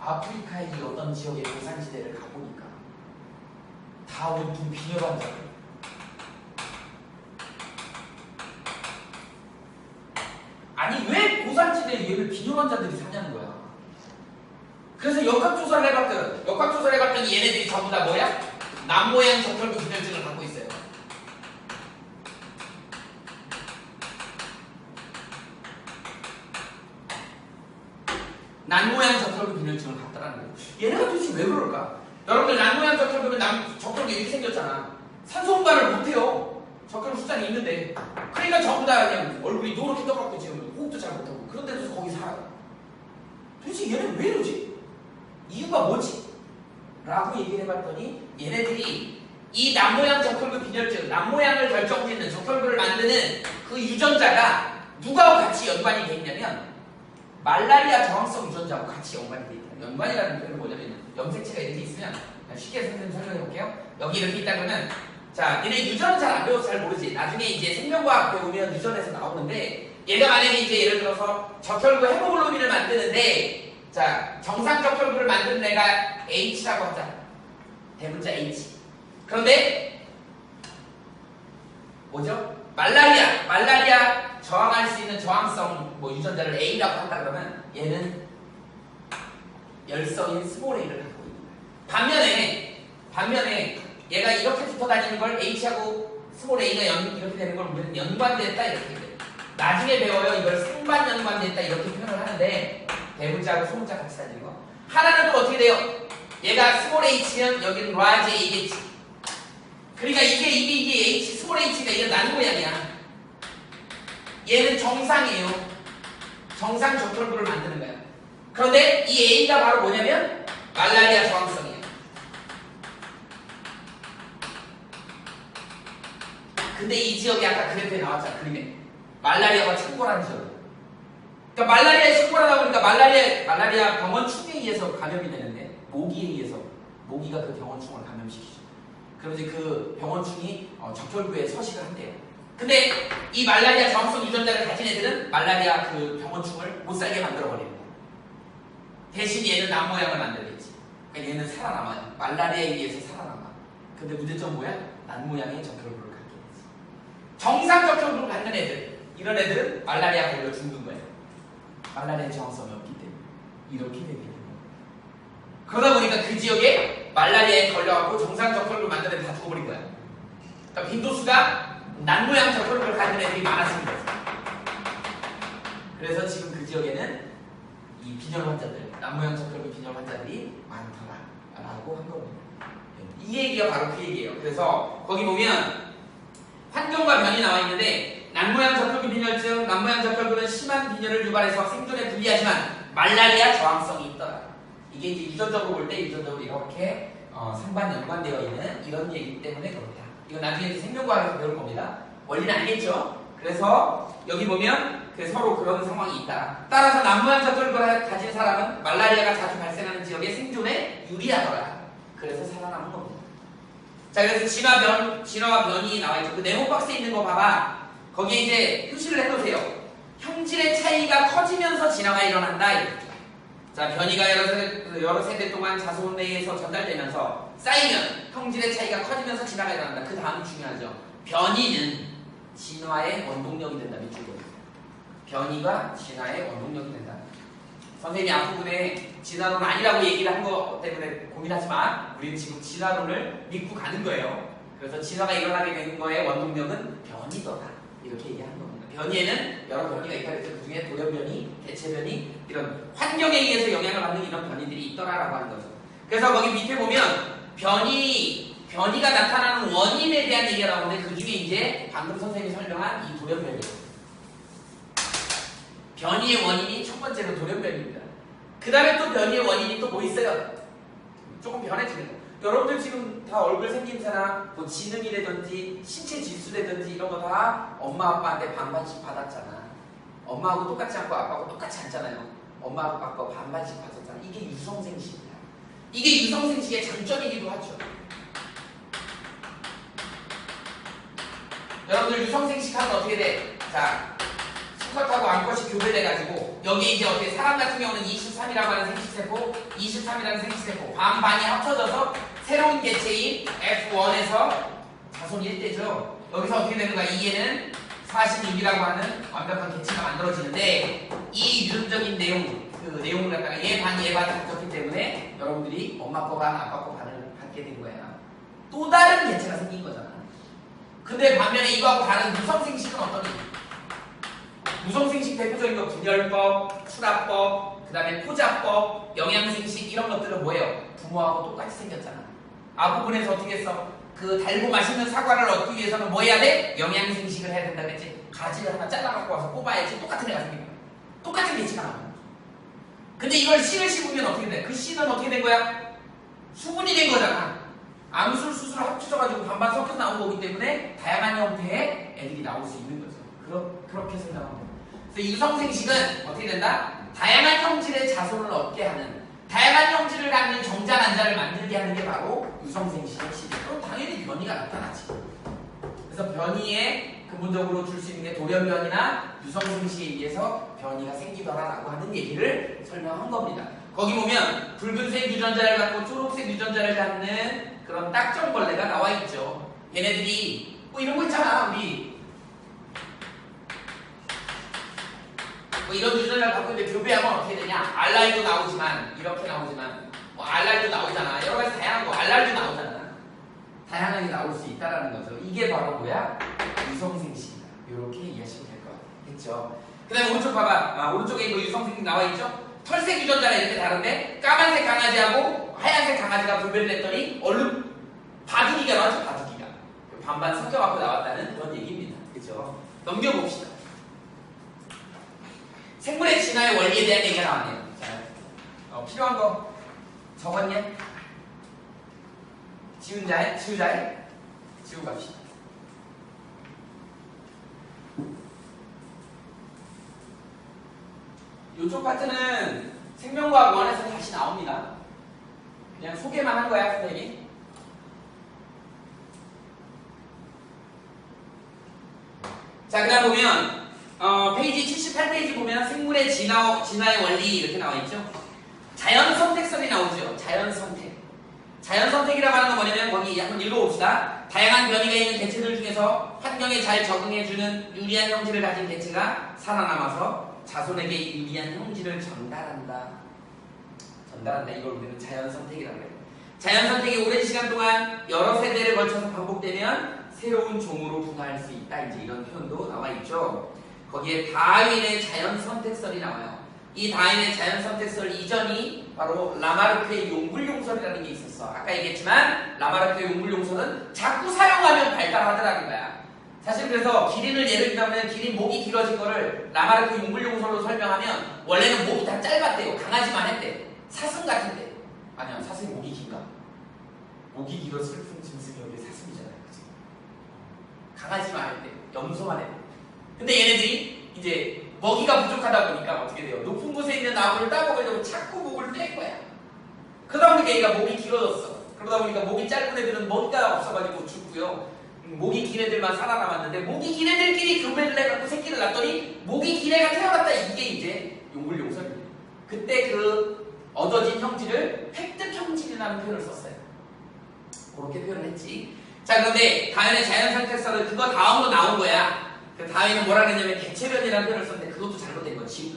아프리카의 이 어떤 지역의 고산지대를 가보니까 다 온통 빈혈 환자들. 아니 왜 고산지대에 얘를 빈혈 환자들이 사냐는 거야. 그래서 역학조사를 해봤거든. 역학조사를 해봤더니 얘네들이 전부 다 뭐야? 남모양 적혈구 빈혈증을 갖고 있어요. 난모양 적혈구 빈혈증을 갖더라는 거예요. 얘네가 도대체 왜 그럴까? 여러분들 난모양 적혈구면 적혈구 이렇게 생겼잖아. 산소 공급을 못해요. 적혈구 숫자는 있는데. 그러니까 전부 다 그냥 얼굴이 노랗게 떠갖고 지금 호흡도 잘 못하고 그런 데서 거기 살아요. 도대체 얘네 왜 이러지? 이유가 뭐지? 라고 얘기를 해봤더니 얘네들이 이 남모양 적혈구 빈혈증, 남모양을 결정짓는 적혈구를 만드는 그 유전자가 누구하고 같이 연관이 돼 있냐면 말라리아 저항성 유전자하고 같이 연관이 돼 있다. 연관이라는 표현은 뭐냐면 염색체가 이렇게 있으면 쉽게 선생님 설명해 볼게요. 여기 이렇게 있다 그러면 자, 얘네 유전은 잘 안 배워서 잘 모르지. 나중에 이제 생명과학 배우면 유전에서 나오는데 얘가 만약에 이제 예를 들어서 적혈구 헤모글로빈을 만드는데 자, 정상 적혈구를 만드는 애가 H라고 하자. 대문자 H. 그런데 뭐죠? 말라리아 저항할 수 있는 저항성 유전자를 A라고 한다 그러면 얘는 열성인 스몰 A를 갖고 있는 거야. 반면에 얘가 이렇게 붙어 다니는 걸 H하고 스몰 A가 이렇게 되는 걸 우리는 연관됐다 이렇게 돼. 나중에 배워요. 이걸 상반 연관됐다 이렇게 표현을 하는데 대문자하고 소문자 같이 다니는 거. 하나는 또 어떻게 돼요? 얘가 스몰 H면 여기는 라지 A겠지. 그러니까 이게 H, 스몰 H가 이게 난 모양이야. 얘는 정상이에요. 정상 적혈구를 만드는 거야. 그런데 이 A가 바로 뭐냐면 말라리아 저항성이에요. 근데 이 지역이 아까 그래프에 나왔잖아. 그림에 말라리아가 창궐하는 지역이에요. 그러니까 말라리아에 창궐하다 보니까 말라리아 병원충에 의해서 감염이 되는데 모기에 의해서 모기가 그 병원충을 감염시키죠. 그럼 이제 그 병원충이 적혈구에 서식을 한대요. 근데 이 말라리아 저항성 유전자를 가진 애들은 말라리아 그 병원충을 못 살게 만들어 버리는 거예요. 대신 얘는 남 모양을 만들겠지. 그러니까 얘는 살아남아요. 말라리아에 의해서 살아남아. 근데 문제점 뭐야? 난 모양의 적혈구를 갖게 되지. 정상 적혈구를 갖는 애들, 이런 애들은 말라리아 걸려 죽는 거예요. 말라리아 저항성이 없기 때문에 이렇게 되게 되는 거예요. 그러다 보니까 그 지역에 말라리아에 걸려갖고 정상 적혈구를 만드는 애들 다 죽어버린 거야. 그러니까 빈도수가 난 모양 적혈구를 갖는 애들이 많아지는 거죠. 그래서 지금 그 지역에는 이 빈혈 환자들, 난 모양 적혈구 빈혈 환자들이 많더라라고 한 겁니다. 이 얘기가 바로 그 얘기예요. 그래서 거기 보면 환경과 변이 나와 있는데 난 모양 적혈구 빈혈증, 난 모양 적혈구는 심한 빈혈을 유발해서 생존에 불리하지만 말라리아 저항성이 있더라. 이게 이제 유전적으로 볼 때 유전적으로 이렇게 상반 연관되어 있는 이런 얘기 때문에 그렇다. 이거 나중에 이제 생명과학에서 배울 겁니다. 원리는 알겠죠? 그래서 여기 보면 서로 그런 상황이 있다. 따라서 난 모양 적혈구를 가진 사람은 말라리아가 자주 발생하는 지역의 생존에 유리하더라. 그래서 살아남은 겁니다. 자, 그래서 진화와 변이 나와 있죠. 그 네모 박스에 있는 거 봐봐. 거기에 이제 표시를 해놓으세요. 형질의 차이가 커지면서 진화가 일어난다. 이렇게. 자, 변이가 여러 세대 동안 자손 내에서 전달되면서 쌓이면 형질의 차이가 커지면서 진화가 일어난다. 그 다음이 중요하죠. 변이는 진화의 원동력이 된다. 밑줄 그어주세요. 변이가 진화의 원동력이 된다. 선생님이 앞부분에 진화론 아니라고 얘기를 한 거 때문에 고민하지 마. 우리는 지금 진화론을 믿고 가는 거예요. 그래서 진화가 일어나게 되는 거의 원동력은 변이더라. 이렇게 얘기하는 겁니다. 변이에는 여러 변이가 있다. 그 중에 돌연변이, 대체변이, 이런 환경에 의해서 영향을 받는 이런 변이들이 있더라라고 하는 거죠. 그래서 거기 밑에 보면 변이가 나타나는 원인에 대한 얘기가 나오는데 그 중에 이제 방금 선생님이 설명한 이 돌연변이에요. 변이의 원인이 첫 번째로 돌연변이입니다. 그 다음에 또 변이의 원인이 또 뭐 있어요? 조금 변해지는 거. 여러분들 지금 다 얼굴 생김새나 뭐 지능이라든지 신체 지수라든지 이런 거 다 엄마 아빠한테 반반씩 받았잖아. 엄마하고 똑같지 않고 아빠하고 똑같지 않잖아요. 엄마 아빠 거 반반씩 받았잖아. 이게 유성생식이야. 이게 유성생식의 장점이기도 하죠. 여러분들 유성생식 하면 어떻게 돼? 자, 수컷하고 암컷이 교배돼가지고 여기에 이제 어떻게 사람 같은 경우는 23이라고 하는 생식세포, 23이라는 생식세포 반반이 합쳐져서 새로운 개체인 F1에서 자손 1대죠. 여기서 어떻게 되는 거야? 이게는 46이라고 하는 완벽한 개체가 만들어지는데 이 유전적인 내용, 그 내용을 갖다가 얘 반 갖췄기 때문에 여러분들이 엄마 거 반, 아빠 거 반을 갖게 된 거야. 또 다른 개체가 생긴 거잖아. 근데 반면에 이거하고 다른 무성생식은 어떠니? 무성생식 대표적인 거 분열법, 출합법, 그 다음에 포자법, 영양생식 이런 것들은 뭐예요? 부모하고 똑같이 생겼잖아. 앞부분에서 어떻게 했어? 그 달고 맛있는 사과를 얻기 위해서는 뭐 해야 돼? 영양생식을 해야 된다 그랬지? 가지를 하나 잘라갖고 와서 꼽아야지 똑같은 애가 생긴 거야. 똑같은 개체가 나와. 근데 이걸 씨를 씹으면 어떻게 돼? 그 씨는 어떻게 된 거야? 수분이 된 거잖아. 암술, 수술 합쳐져가지고 반반 섞여서 나온 거기 때문에 다양한 형태의 애들이 나올 수 있는 거죠. 그렇게 생각하면 됩니다. 그래서 유성생식은 어떻게 된다? 다양한 형질의 자손을 얻게 하는, 다양한 형질을 갖는 정자난자를 만들게 하는 게 바로 유성생식의 핵심이에요. 그럼 당연히 변이가 나타나지. 그래서 변이에 근본적으로 줄 수 있는 게 돌연변이나 유성생식에 의해서 변이가 생기더라라고 하는 얘기를 설명한 겁니다. 거기 보면 붉은색 유전자를 갖고 초록색 유전자를 갖는 그런 딱정벌레가 나와 있죠. 얘네들이 뭐 이런 거 있잖아. 우리 뭐 이런 유전자를 갖고 있는데 교배하면 어떻게 되냐? 알랄도 나오지만 이렇게 나오지만 뭐 알랄도 나오잖아. 여러 가지 다양한 거 알랄도 나오잖아. 다양하게 나올 수 있다라는 거죠. 이게 바로 뭐야? 유성생식이다. 이렇게 이해하시면 될 것 같겠죠. 그 다음에 오른쪽 봐봐. 오른쪽에 이거 유성생식 나와 있죠? 털색 유전자가 이렇게 다른데 까만색 강아지하고 하얀색 강아지가 분별을 했더니 얼른 바둑이가 나왔죠. 바둑이가 반반 섞여갖고 나왔다는 그런 얘기입니다. 그렇죠? 넘겨봅시다. 생물의 진화의 원리에 대한 얘기가 나왔네요. 자, 필요한 거 적었냐? 지우자에? 지우고 갑시다. 이쪽 파트는 생명과학 1에서 다시 나옵니다. 그냥 소개만 한 거야, 선생님이. 자, 그 다음 보면 페이지 78페이지 보면 생물의 진화의 원리 이렇게 나와 있죠. 자연 선택설이 나오죠. 자연 선택. 자연 선택이라고 하는 건 뭐냐면 거기 한번 읽어봅시다. 다양한 변이가 있는 개체들 중에서 환경에 잘 적응해주는 유리한 형질을 가진 개체가 살아남아서 자손에게 유리한 형질을 전달한다. 이걸 우리는 자연 선택이라고 해요. 자연 선택이 오랜 시간 동안 여러 세대를 걸쳐서 반복되면 새로운 종으로 분화할 수 있다. 이제 이런 표현도 나와 있죠. 거기에 다윈의 자연 선택설이 나와요. 이 다윈의 자연 선택설 이전이 바로 라마르크의 용불용설이라는 게 있었어. 아까 얘기했지만 라마르크의 용불용설은 자꾸 사용하면 발달하더라는 거야. 사실 그래서 기린을 예를 들면 기린 목이 길어진 거를 라마르크 용불용설로 설명하면 원래는 목이 다 짧았대요. 강아지만 했대. 사슴 같은데. 아니야, 사슴이 목이 긴가? 목이 길어 슬픈 짐승이 여기 사슴이잖아요. 그치? 강아지만 했대. 염소만 했대. 근데 얘네들이 이제 먹이가 부족하다 보니까 어떻게 돼요? 높은 곳에 있는 나무를 따먹으려고 자꾸 목을 뺀 거야. 그러다 보니까 얘가 목이 길어졌어. 그러다 보니까 목이 짧은 애들은 먹이가 없어가지고 죽고요. 목이 긴 애들만 살아남았는데 목이 긴 애들끼리 교배를 해갖고 새끼를 낳더니 목이 긴 애가 태어났다. 이게 이제 용불용설이에요. 그때 그 얻어진 형질을 획득 형질이라는 표현을 썼어요. 그렇게 표현을 했지. 자, 그런데 다윈의 자연 선택설은 그거 다음으로 나온 거야. 그 다윈은 뭐라 그랬냐면 개체변이라는 표현을 썼는데 그것도 잘못된 거지.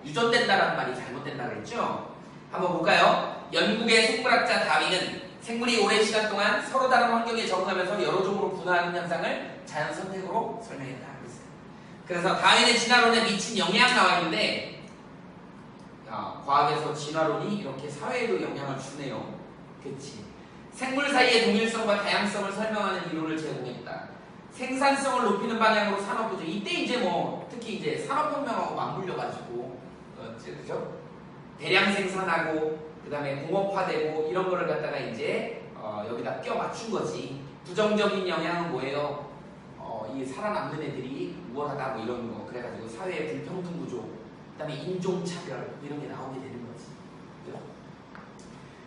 유전된다라는 말이 잘못된다고 그랬죠. 한번 볼까요? 영국의 생물학자 다윈은 생물이 오랜 시간 동안 서로 다른 환경에 적응하면서 여러 종으로 분화하는 현상을 자연 선택으로 설명했다 그랬어요. 그래서 다윈의 진화론에 미친 영향 나와 있는데 과학에서 진화론이 이렇게 사회에도 영향을 주네요. 그치? 생물 사이의 동일성과 다양성을 설명하는 이론을 제공했다. 생산성을 높이는 방향으로 산업구조. 이때 이제 뭐 특히 이제 산업혁명하고 맞물려가지고 그죠? 대량 생산하고 그 다음에 공업화되고 이런 거를 갖다가 이제 여기다 껴 맞춘 거지. 부정적인 영향은 뭐예요? 이 살아남는 애들이 우월하다 뭐 이런 거. 그래가지고 사회의 불평등 구조, 그 다음에 인종차별 이런 게 나오게 되는 거지.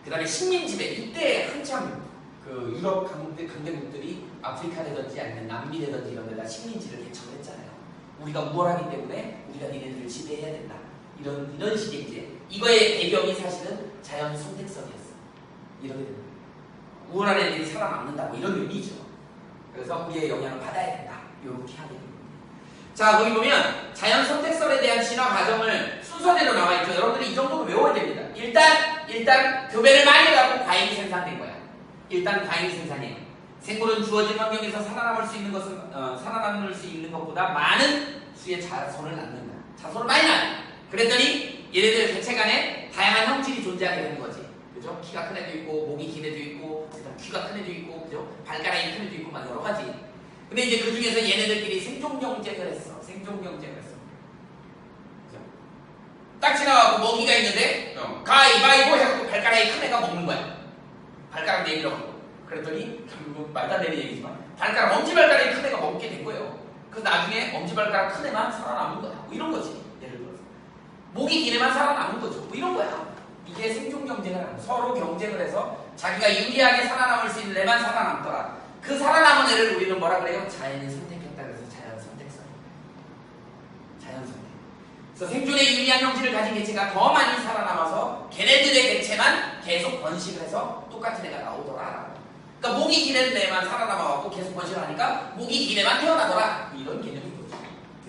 그 다음에 식민지배. 이때 한참 그 유럽 강대국들이 아프리카라든지 아니면 남미라든지 이런 데다 식민지를 개척했잖아요. 우리가 우월하기 때문에 우리가 니네들을 지배해야 된다. 이런 식의 이제 이거의 배경이 사실은 자연 선택설이었어. 이렇게 됩니다. 우월한 애들이 살아남는다. 뭐 이런 의미죠. 그래서 우리의 영향을 받아야 된다. 이렇게 하게 됩니다. 자, 거기 보면 자연 선택설에 대한 진화 과정을 순서대로 나와 있죠. 여러분들이 이 정도는 외워야 됩니다. 일단 교배를 많이 해갖고 과잉이 생산된 거야. 일단 과잉 생산이에요. 생물은 주어진 환경에서 살아남을 수 있는 것보다 많은 수의 자손을 낳는다. 자손을 많이 낳아. 그랬더니 얘네들 개체 간에 다양한 형질이 존재하게 되는 거지. 그죠? 키가 큰 애도 있고, 목이 긴 애도 있고, 귀가 큰 애도 있고, 그죠? 발가락이 큰 애도 있고, 막 여러 가지. 근데 이제 그 중에서 얘네들끼리 생존 경쟁을 했어. 그죠? 딱 지나가고 먹이가 있는데, 가위바위보 해서 발가락이 큰 애가 먹는 거야. 발가락 내밀어. 그랬더니 결국 말도 안 되는 얘기지만 엄지발가락이 큰 애가 먹게 된 거예요. 그래서 나중에 엄지발가락 큰 애만 살아남은 거야. 뭐 이런 거지. 예를 들어서 목이 긴 애만 살아남은 거죠. 뭐 이런 거야. 이게 생존 경쟁을 하는 거야. 서로 경쟁을 해서 자기가 유리하게 살아남을 수 있는 애만 살아남더라. 그 살아남은 애를 우리는 뭐라 그래요? 자연이 선택했다. 그래서 자연 선택설. 자연 선택. 그래서 생존에 유리한 형질을 가진 개체가 더 많이 살아남아서 걔네들의 개체만 계속 번식을 해서 똑같은 애가 나오더라. 그러니까 목이 긴 애만 살아남아갖고 계속 번식을 하니까 목이 긴 애만 태어나더라. 이런 개념인 거죠.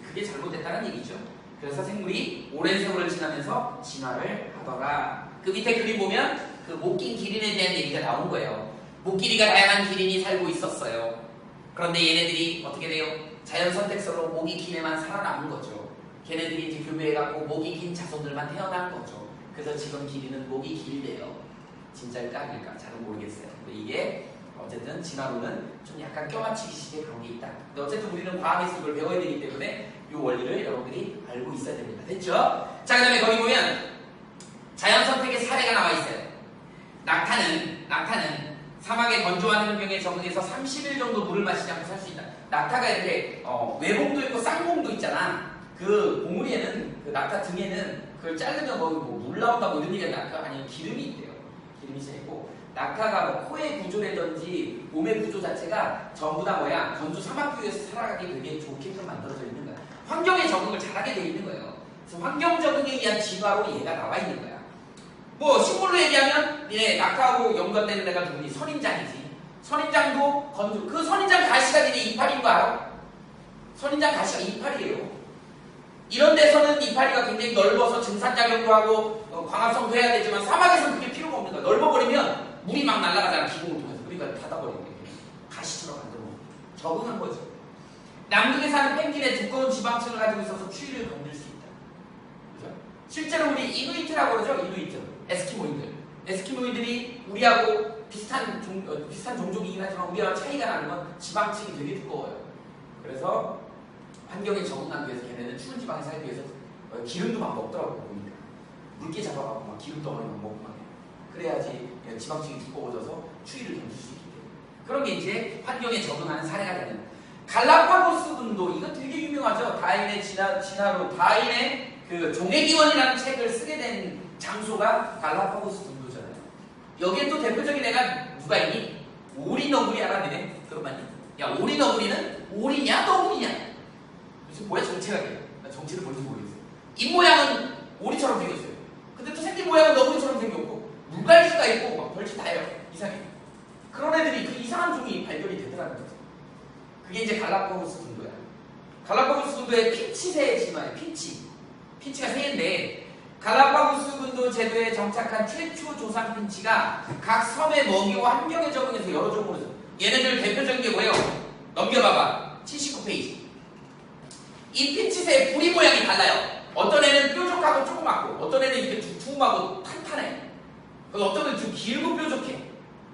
그게 잘못됐다는 얘기죠. 그래서 생물이 오랜 세월을 지나면서 진화를 하더라. 그 밑에 그림 보면 그 목 긴 기린에 대한 얘기가 나온 거예요. 목 길이가 다양한 기린이 살고 있었어요. 그런데 얘네들이 어떻게 돼요? 자연 선택설로 목이 긴 애만 살아남은 거죠. 걔네들이 이제 교배해갖고 목이 긴 자손들만 태어난 거죠. 그래서 지금 기린은 목이 길대요. 진짜일까 아닐까 잘은 모르겠어요. 근데 이게 어쨌든 진화론은 좀 약간 껴맞추기식의 그런 게 있다. 근데 어쨌든 우리는 과학에서 이걸 배워야 되기 때문에 이 원리를 여러분들이 알고 있어야 됩니다. 됐죠? 자, 그 다음에 거기 보면 자연 선택의 사례가 나와 있어요. 낙타는 사막의 건조한 환경에 적응해서 30일 정도 물을 마시지 않고 살 수 있다. 낙타가 이렇게 외봉도 있고 쌍봉도 있잖아. 그 봉우리에는 그 낙타 등에는 그걸 자르면 물 나온다 뭐 이런 얘기가 낙하가 아니면 기름이 있대요. 기름이 새고 낙하가 뭐 코의 구조라든지 몸의 구조 자체가 전부 다 뭐야 건조 사막뷰에서 살아가기 되게 좋게끔 만들어져 있는 거야. 환경에 적응을 잘하게 돼 있는 거예요. 그래서 환경 적응에 의한 진화로 얘가 나와 있는 거야. 뭐 식물로 얘기하면 낙하하고 연관되는 애가 누구니? 선인장이지. 선인장도 건조. 그 선인장 가시가 니네 이파리인 거 알아? 선인장 가시가 이파리예요. 이런 데서는 이파리가 굉장히 넓어서 증산작용도 하고 광합성도 해야 되지만 사막에서는 그게 필요가 없는 거야. 넓어버리면 물이 막 날아가잖아. 기공을 통해서. 그러니까 닫아버리는 거야. 가시처럼 만들어 적응한 거지. 남극에 사는 펭귄의 두꺼운 지방층을 가지고 있어서 추위를 견딜 수 있다. 그죠? 실제로 우리 이누이트라고 그러죠? 이누이트. 에스키모인들. 에스키모인들이 우리하고 비슷한 종족이긴 하지만 우리와 차이가 나는 건 지방층이 되게 두꺼워요. 그래서 환경에 적응하기 위해서 걔네는 추운 지방에 살기 위해서 기름도 막 먹더라고 보니까. 물개 잡아갖고 막 기름 덩어리 막 먹고 막 해요. 그래야지 지방층이 두꺼워져서 추위를 견딜 수 있기 때문에. 그런 게 이제 환경에 적응하는 사례가 되는. 갈라파고스 군도 이거 되게 유명하죠. 다인의 진화로 다인의 그 종의기원이라는 책을 쓰게 된 장소가 갈라파고스 군도잖아요. 여기에 또 대표적인 애가 누가 있니? 오리너구리 알아 니네? 들어봤니? 야 오리너구리는 오리냐 너구리냐? 무슨 뭐야 정체가 돼요. 나 정체를 뭔지 모르겠어요. 입모양은 오리처럼 생겼어요. 근데 또 생긴 모양은 너구리처럼 생겼고 물갈수가 있고 막 별짓 다 해요. 이상해. 그런 애들이 그 이상한 종이 발견이 되더라는 거죠. 그게 이제 갈라파고스 군도야. 갈라파고스 군도의 핀치새의 진화예요. 핀치가 새인데 갈라파고스 군도 제도에 정착한 최초 조상 핀치가 각 섬의 먹이와 환경에 적응해서 여러 종으로 얘네들 대표적인 게 뭐예요? 넘겨봐봐. 79페이지. 이 핀치새의 부리 모양이 달라요. 어떤 애는 뾰족하고 조그맣고 어떤 애는 이렇게 두툼하고 탄탄해. 어떤 애는 좀 길고 뾰족해.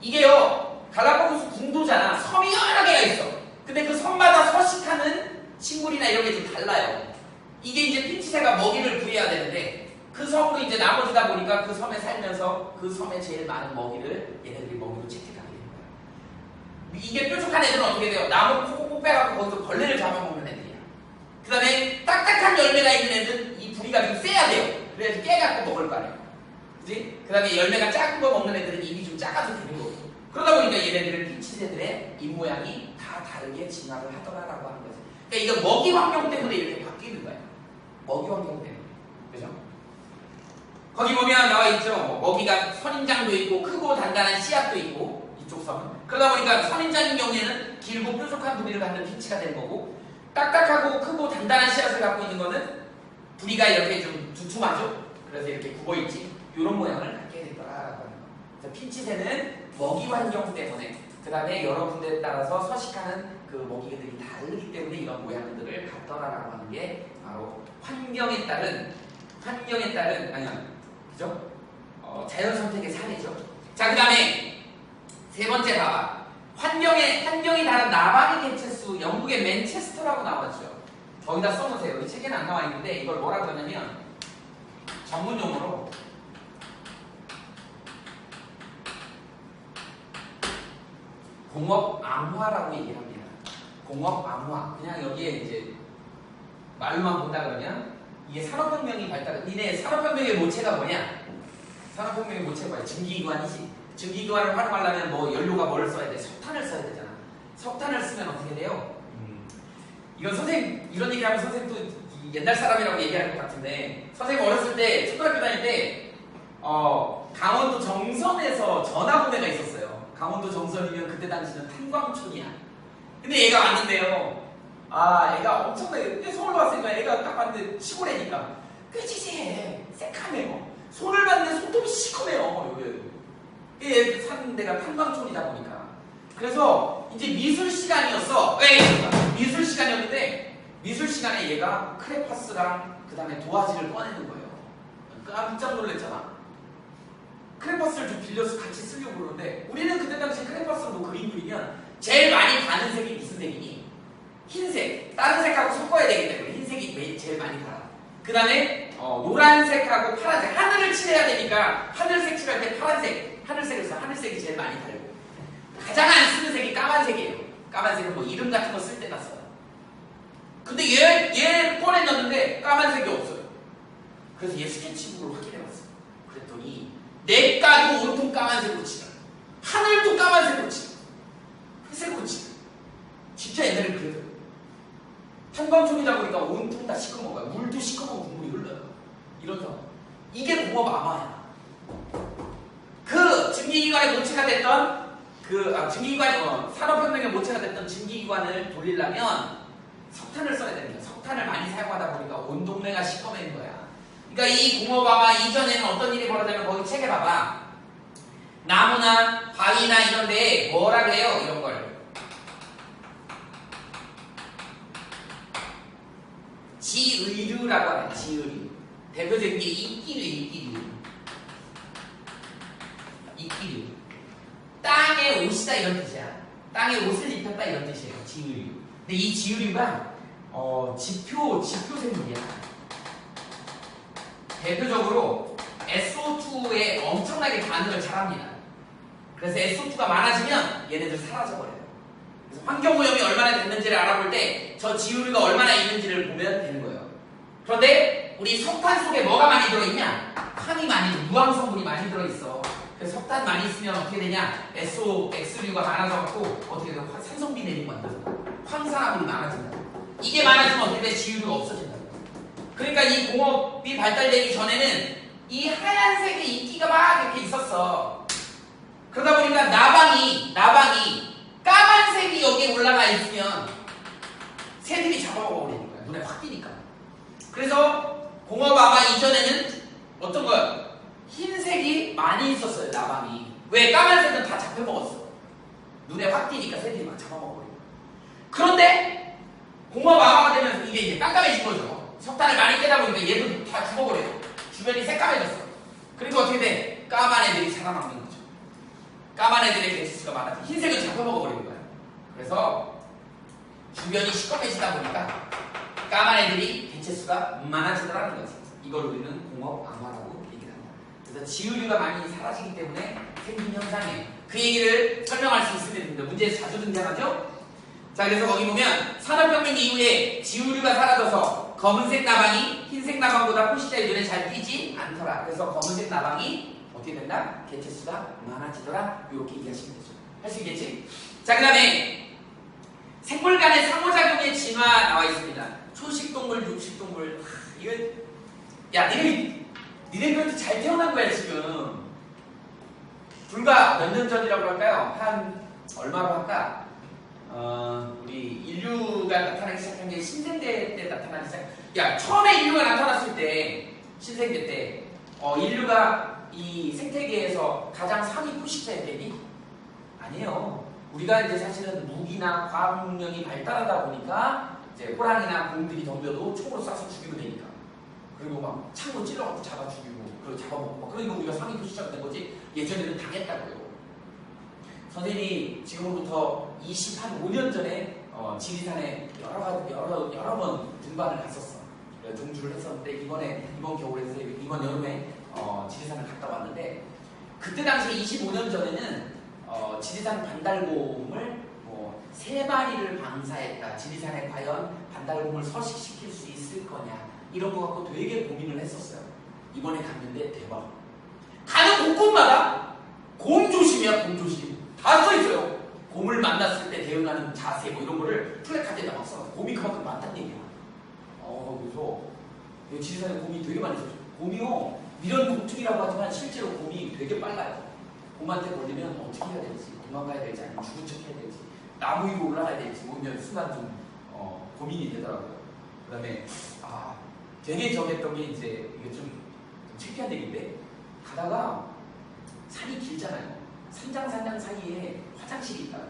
이게요 갈라파고스 군도잖아. 섬이 여러 개가 있어. 근데 그 섬마다 서식하는 식물이나 이런 게 좀 달라요. 이게 이제 핀치새가 먹이를 구해야 되는데 그 섬으로 이제 나머지다 보니까 그 섬에 살면서 그 섬에 제일 많은 먹이를 얘네들이 먹이로 채택하게 되는 거야. 이게 뾰족한 애들은 어떻게 돼요? 나무 콕콕 빼갖고 거기서 벌레를 잡아먹는 애들이야. 그 다음에 딱딱한 열매가 있는 애들은 이 부리가 좀 세야 돼요. 그래야지 깨갖고 먹을 거 아니에요. 그지? 그 다음에 열매가 작은 거 먹는 애들은 입이 좀 작아서 되는 거고. 그러다 보니까 얘네들은 핀치새들의 입 모양이 다 다르게 진화를 하더라라고 하는 거지. 그러니까 이거 먹이 환경 때문에 이렇게 바뀌는 거예요. 먹이 환경 때문에. 그죠? 거기 보면 나와 있죠. 먹이가 선인장도 있고 크고 단단한 씨앗도 있고 이쪽 섬은. 그러다 보니까 선인장인 경우에는 길고 뾰족한 부리를 갖는 핀치가 되는 거고 딱딱하고 크고 단단한 씨앗을 갖고 있는 거는 부리가 이렇게 좀 두툼하죠. 그래서 이렇게 굽어있지. 이런 모양을 갖게 되더라라고 하는 거. 그래서 핀치새는 먹이 환경 때문에 그 다음에 여러 군데에 따라서 서식하는 그 먹이들이 다르기 때문에 이런 모양들을 갖더라라고 하는 게 바로 환경에 따른 아니야 그죠? 자연 선택의 사례죠. 자 그 다음에 세 번째 봐봐. 환경이 다른 나방의 개체수 영국의 맨체스터라고 나왔죠. 거기다 써놓으세요. 이 책에는 안 나와 있는데 이걸 뭐라 그러냐면 전문 용어로 공업 암화라고 얘기를 합니다. 공업 암화. 그냥 여기에 이제 말로만 본다 그러면 이게 산업혁명이 니네 산업혁명의 모체가 뭐냐? 산업혁명의 모체가 뭐야? 증기기관이지. 증기기관을 활용하려면 뭐 연료가 뭘 써야 돼? 석탄을 써야 되잖아. 석탄을 쓰면 어떻게 돼요? 이건 선생님 이런 얘기하면 선생님 또 옛날 사람이라고 얘기할 것 같은데 선생님 어렸을 때 초등학교 다닐 때 강원도 정선에서 전화보내가 있었어요. 강원도 정선이면 그때 당시는 탄광촌이야. 근데 얘가 왔는데요. 애가 엄청나게 서울로 왔으니까 애가 딱 봤는데 시골애니까 꾀지지해 새카매요. 손을 봤는데 손톱이 시커매요. 얘 사는 데가 탄광촌이다 보니까. 그래서 이제 미술 시간이었어. 미술 시간이었는데 미술 시간에 얘가 크레파스랑 그 다음에 도화지를 꺼내는 거예요. 깜짝 놀랐잖아. 크레파스를 좀 빌려서 같이 쓰려고 그러는데 우리는 그때 당시 크레파스로 뭐 그림 그리면 제일 많이 가는 색이 무슨 색이니? 흰색. 다른 색하고 섞어야 되기 때문에 흰색이 제일 많이 달아. 그 다음에 노란색하고 파란색. 하늘을 칠해야 되니까 하늘색 칠할 때 파란색, 하늘색을 써. 하늘색이 제일 많이 달고 가장 안 쓰는 색이 까만색이에요. 까만색은 뭐 이름 같은 거 쓸 때나 써요. 근데 얘 꺼내놨는데 까만색이 없어요. 그래서 얘 스케치북을 확인해봤어. 그랬더니 냇가도 온통 까만색으로 칠하, 하늘도 까만색으로 칠하, 회색으로 칠하. 진짜 옛날에 그래요. 탄광촌이다 보니까 온통 다 시커먼 거야. 물도 시커먼 국물이 흘러요. 이런 상황. 이게 공업 암화야. 그 증기기관의 모체가 됐던 증기기관이 산업혁명의 모체가 됐던 증기기관을 돌리려면 석탄을 써야 됩니다. 석탄을 많이 사용하다 보니까 온 동네가 시커맨 거야. 그러니까 이 공업 암화 이전에는 어떤 일이 벌어지면 거기 책에 봐봐. 나무나 바위나 이런 데에 뭐라 그래요? 이런 걸. 지의류라고 하네. 지의류. 대표적인 게 이끼류. 땅에 옷이다 이런 뜻이야. 땅에 옷을 입혔다 이런 뜻이에요. 지의류. 근데 이 지의류가 지표 생물이야. 대표적으로 SO2에 엄청나게 반응을 잘합니다. 그래서 SO2가 많아지면 얘네들 사라져버려요. 그래서 환경오염이 얼마나 됐는지를 알아볼 때 저 지유류가 얼마나 있는지를 보면 되는 거예요. 그런데 우리 석탄 속에 뭐가 많이 들어있냐? 황이 많이, 무황 성분이 많이 들어있어. 그래서 석탄 많이 있으면 어떻게 되냐? SOX류가 많아져갖고 어떻게 돼요? 산성비 내리고 만들어. 황산화물이 많아진다. 이게 많아지면 어떻게 돼? 지유류가 없어진다. 그러니까 이 공업이 발달되기 전에는 이 하얀색의 이끼가 막 이렇게 있었어. 그러다 보니까 나방이 까만색이 여기에 올라가 있으면 새들이 잡아먹어버리는 거야. 눈에 확 띄니까. 그래서 공업 암화 이전에는 어떤 거야? 흰색이 많이 있었어요. 나방이. 왜? 까만색은 다 잡혀먹었어. 눈에 확 띄니까 새들이 막 잡아먹어버리는 거야. 그런데 공업 암화가 되면서 이게 이제 깜깜해진 거죠. 석탄을 많이 깨다 보니까 얘도 다 죽어버려요. 주변이 새까매졌어. 그리고 어떻게 돼? 까만 애들이 살아남는 거죠. 까만 애들의 개체수가 많아서 흰색은 잡혀먹어버리는 거야. 그래서 주변이 시커매지다 보니까 까만 애들이 개체수가 많아지더라는 거지. 이걸 우리는 공업 암화라고 얘기를 합니다. 그래서 지유류가 많이 사라지기 때문에 생긴 현상이에요. 그 얘기를 설명할 수 있으면 됩니다. 문제에서 자주 등장하죠? 자, 그래서 거기 보면 산업혁명 이후에 지유류가 사라져서 검은색 나방이 흰색 나방보다 포식자의 눈에 잘 띄지 않더라. 그래서 검은색 나방이 어떻게 된다? 개체수가 많아지더라. 이렇게 얘기하시면 되죠. 할 수 있겠지? 자, 그 다음에 생물 간의 상호작용의 진화 나와 있습니다. 초식동물, 육식동물. 이거, 야, 니네 그래도 잘 태어난 거야, 지금. 불과 몇 년 전이라고 할까요? 한, 얼마로 할까? 우리 인류가 나타나기 시작한 게 신생대 때 나타나기 시작. 야, 처음에 인류가 나타났을 때, 신생대 때, 인류가 이 생태계에서 가장 상위 포식자였겠니? 아니에요. 우리가 이제 사실은 무기나 과학능력이 발달하다 보니까 이제 호랑이나 공들이 덤벼도 총으로 쏴서 죽이면 되니까. 그리고 막 창으로 찔러갖고 잡아 죽이고, 그리고 잡아먹고, 그러니까 우리가 상위 포식자가 된 거지. 예전에는 당했다고요. 선생님이 지금부터 25년 전에 지리산에 여러 번 등반을 갔었어. 종주를 했었는데 이번 겨울에 이번 여름에 지리산을 갔다 왔는데 그때 당시에 25년 전에는 지리산 반달곰을 3마리를 방사했다. 지리산에 과연 반달곰을 서식시킬 수 있을 거냐 이런 거 갖고 되게 고민을 했었어요. 이번에 갔는데 대박. 가는 곳곳마다 곰 조심이야, 곰 조심. 다 써있어요. 곰을 만났을 때 대응하는 자세 이런 거를 플래카드에다 막 써놨어. 곰이 그만큼 많다는 얘기야. 그래서 지리산에 곰이 되게 많이 있었죠. 곰이요, 이런 곤충이라고 하지만 실제로 곰이 되게 빨라요. 곰한테 걸리면 어떻게 해야 될지, 도망가야 될지, 아니면 죽은 척 해야 될지, 나무 위로 올라가야 될지, 이런 순간 좀 고민이 되더라고요. 그 다음에 되게 정했던 게 이제 이게 좀 창피한 얘기인데 가다가 산이 길잖아요. 산장 사이에 화장실이 있다고.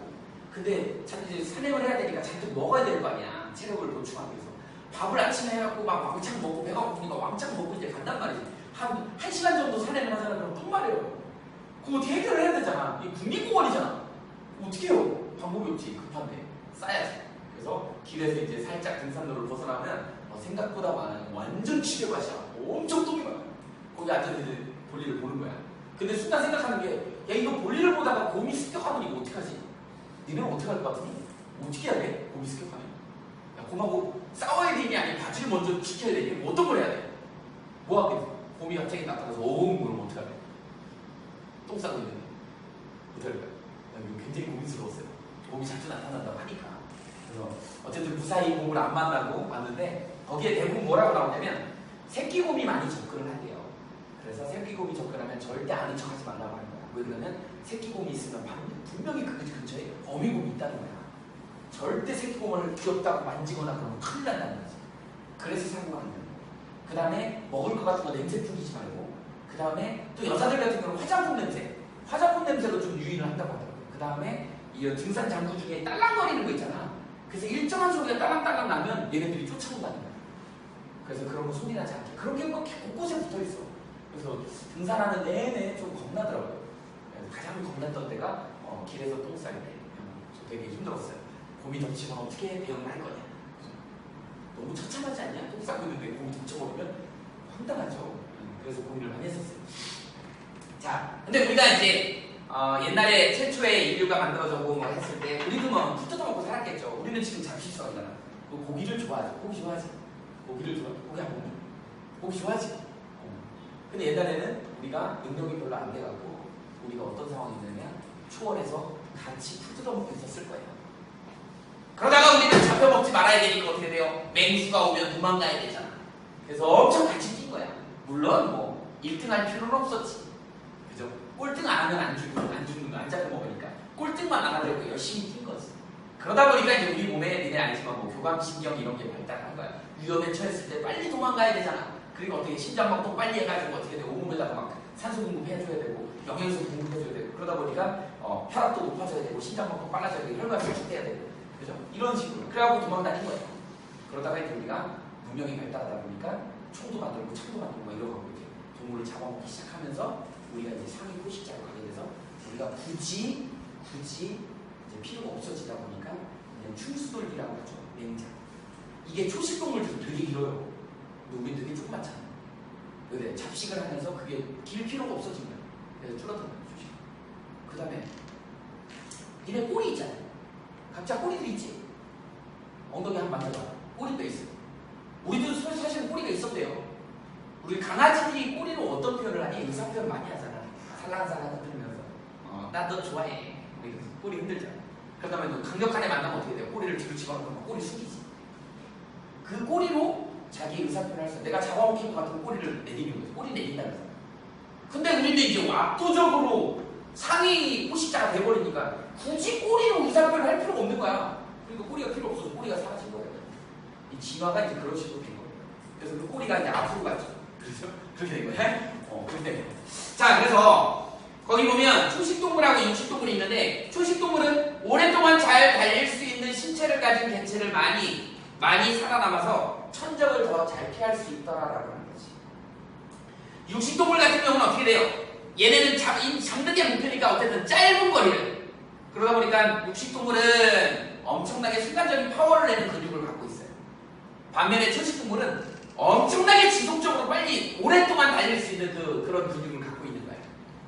근데 이제 산행을 해야 되니까 잔뜩 먹어야 될 거 아니야. 체력을 보충하기 위해서. 밥을 아침에 해갖고 막 왕창 먹고 배가 고프니까 왕창 먹고 이제 간단 말이지. 한 1시간 정도 산행을 하잖아. 그럼 똥 마려요. 그거 어떻게 해결을 해야 되잖아. 이게 국립공원이잖아. 어떻게 해요? 방법이 없지. 급한데. 싸야지. 그래서 길에서 이제 살짝 등산로를 벗어나면 생각보다 많아요. 완전 치료밭이야. 엄청 똥이 많아요. 거기 앉아서 이제 볼일을 보는 거야. 근데 순간 생각하는 게, 야, 이거 볼일을 보다가 곰이 습격하면 이거 어떡하지? 니네는 어떻게 할 것 같으니? 어떻게 해야 돼? 곰이 습격하면? 야, 곰하고 싸워야 되니? 아니면 바지를 먼저 지켜야 되니? 어떤 걸 해야 돼? 뭐 하겠어? 곰이 갑자기 나타나서 엉 그러면 어떡하래? 똥 싸고 있는데 어떡할까요? 이거 굉장히 고민스러웠어요. 곰이 자주 나타난다고 하니까. 그래서 어쨌든 무사히 곰을 안 만나고 왔는데 거기에 대부분 뭐라고 나오냐면 새끼 곰이 많이 접근을 한대요. 그래서 새끼 곰이 접근하면 절대 아는 척하지 말라고 하는 거야. 왜 그러면 새끼 곰이 있으면 분명히 그 근처에 어미곰이 있다는 거야. 절대 새끼 곰을 귀엽다고 만지거나 그러면 큰일 난다는 거지. 그래서 사고가 안 되는 거야. 그 다음에 먹을 것 같은 거 냄새 풍기지 말고, 그 다음에 또 여자들 같은 경우는 화장품 냄새도 좀 유인을 한다고 하더라고요. 그 다음에 이 등산 장구 중에 딸랑거리는 거 있잖아. 그래서 일정한 소리가 딸랑딸랑 나면 얘네들이 쫓아온다는 거야. 그래서 그런 거 소리 나지 않게. 그런 게 뭐 곳곳에 붙어 있어. 그래서 등산하는 내내 좀 겁나더라고요. 가장 겁났던 때가 길에서 똥 쌀 때. 저 되게 힘들었어요. 곰이 덮치면 어떻게 대응을 할 거냐. 너무 처참하지 않냐? 똥 싸고 있는데 곰이 덮쳐버리면 황당하죠. 그래서 고민을 많이 했었어요. 자, 근데 우리가 이제 옛날에 최초의 인류가 만들어졌고 뭐 했을 때 우리도 뭐 풀 뜯어먹고 살았겠죠. 우리는 지금 잡식성이잖아. 고기를 좋아하지. 고기 좋아하지. 고기를 좋아해. 고기 안 먹니? 고기 좋아하지. 근데 옛날에는 우리가 능력이 별로 안 돼갖고 우리가 어떤 상황이 되냐면 초원에서 같이 풀 뜯어먹고 있었을 거예요. 그러다가 우리는 잡혀먹지 말아야 되니까 어떻게 돼요? 맹수가 오면 도망가야 되잖아. 그래서 엄청 같이 뛴 거야. 물론 뭐 1등 할 필요는 없었지. 그죠? 꼴등 안 하면 안 죽는 거, 안 잡혀먹으니까 꼴등만 안 하려고 열심히 뛴 거지. 그러다 보니까 이제 우리 몸에 니네 알지만 뭐 교감신경 이런 게 발달한 거야. 위험에 처했을 때 빨리 도망가야 되잖아. 그리고 어떻게 심장박동 빨리 해가지고 어떻게 되고 온몸에다가 막 산소 공급해줘야 되고 영양소 공급해줘야 되고 그러다 보니까 혈압도 높아져야 되고 심장박동 빨라져야 되고 혈관 수축돼야 되고 그죠? 이런 식으로 그래갖고 도망다닌 거야. 그러다가 이제 우리가 문명이 발달하다 보니까 총도 만들고 창도 만들고 막 이러고 이제 동물을 잡아먹기 시작하면서 우리가 이제 상위 포식자로 가게 돼서 우리가 굳이 이제 필요가 없어지다 보니까 그냥 충수돌기라고 하죠. 맹자. 이게 초식동물들도 되게 길어요. 근데 우리 되게 조그맣잖아. 그래 잡식을 하면서 그게 길 필요가 없어진 거야. 그래서 줄어든 거야. 초식. 그 다음에 니네 꼬리 있잖아. 각자 꼬리들 있지? 엉덩이 한번 만져봐. 꼬리가 있어. 우리도 사실 꼬리가 있었대요. 우리 강아지들이 꼬리로 어떤 표현을 하니? 의사 표현 많이 하잖아. 살랑살랑 흔들면서 나 너 좋아해. 우리 꼬리 흔들잖아. 그러다 보면 강력한 애 만나면 어떻게 돼요? 꼬리를 뒤로 집어넣고 꼬리 숙이지. 그 꼬리로 자기 의사 표현을 할 수 있어. 내가 잡아먹힌 것 같은 꼬리를 내리는 거지. 꼬리 내린다면서. 근데 우리는 이제 압도적으로 상위 포식자가 돼버리니까 굳이 꼬리로 의사 표현을 할 필요가 없는 거야. 그러니까 꼬리가 필요 없어서 꼬리가 사라진 거예요. 이 진화가 이제 그런 식으로 된 거예요. 그래서 그 꼬리가 이제 앞으로 갔죠. 그래서 그렇게 된 거예요. 그렇게 된 거예요. 자, 그래서 거기 보면 초식동물하고 육식동물이 있는데 초식동물은 오랫동안 잘 달릴 수 있는 신체를 가진 개체를 많이 살아남아서 천적을 더 잘 피할 수 있더라라고 하는 거지. 육식동물 같은 경우는 어떻게 돼요? 얘네는 잡는 게 목표니까 어쨌든 짧은 거리를. 그러다 보니까 육식동물은 엄청나게 순간적인 파워를 내는 근육을 갖고 있어요. 반면에 초식동물은 엄청나게 지속적으로 빨리 오랫동안 달릴 수 있는 그런 근육을 갖고 있는 거예요.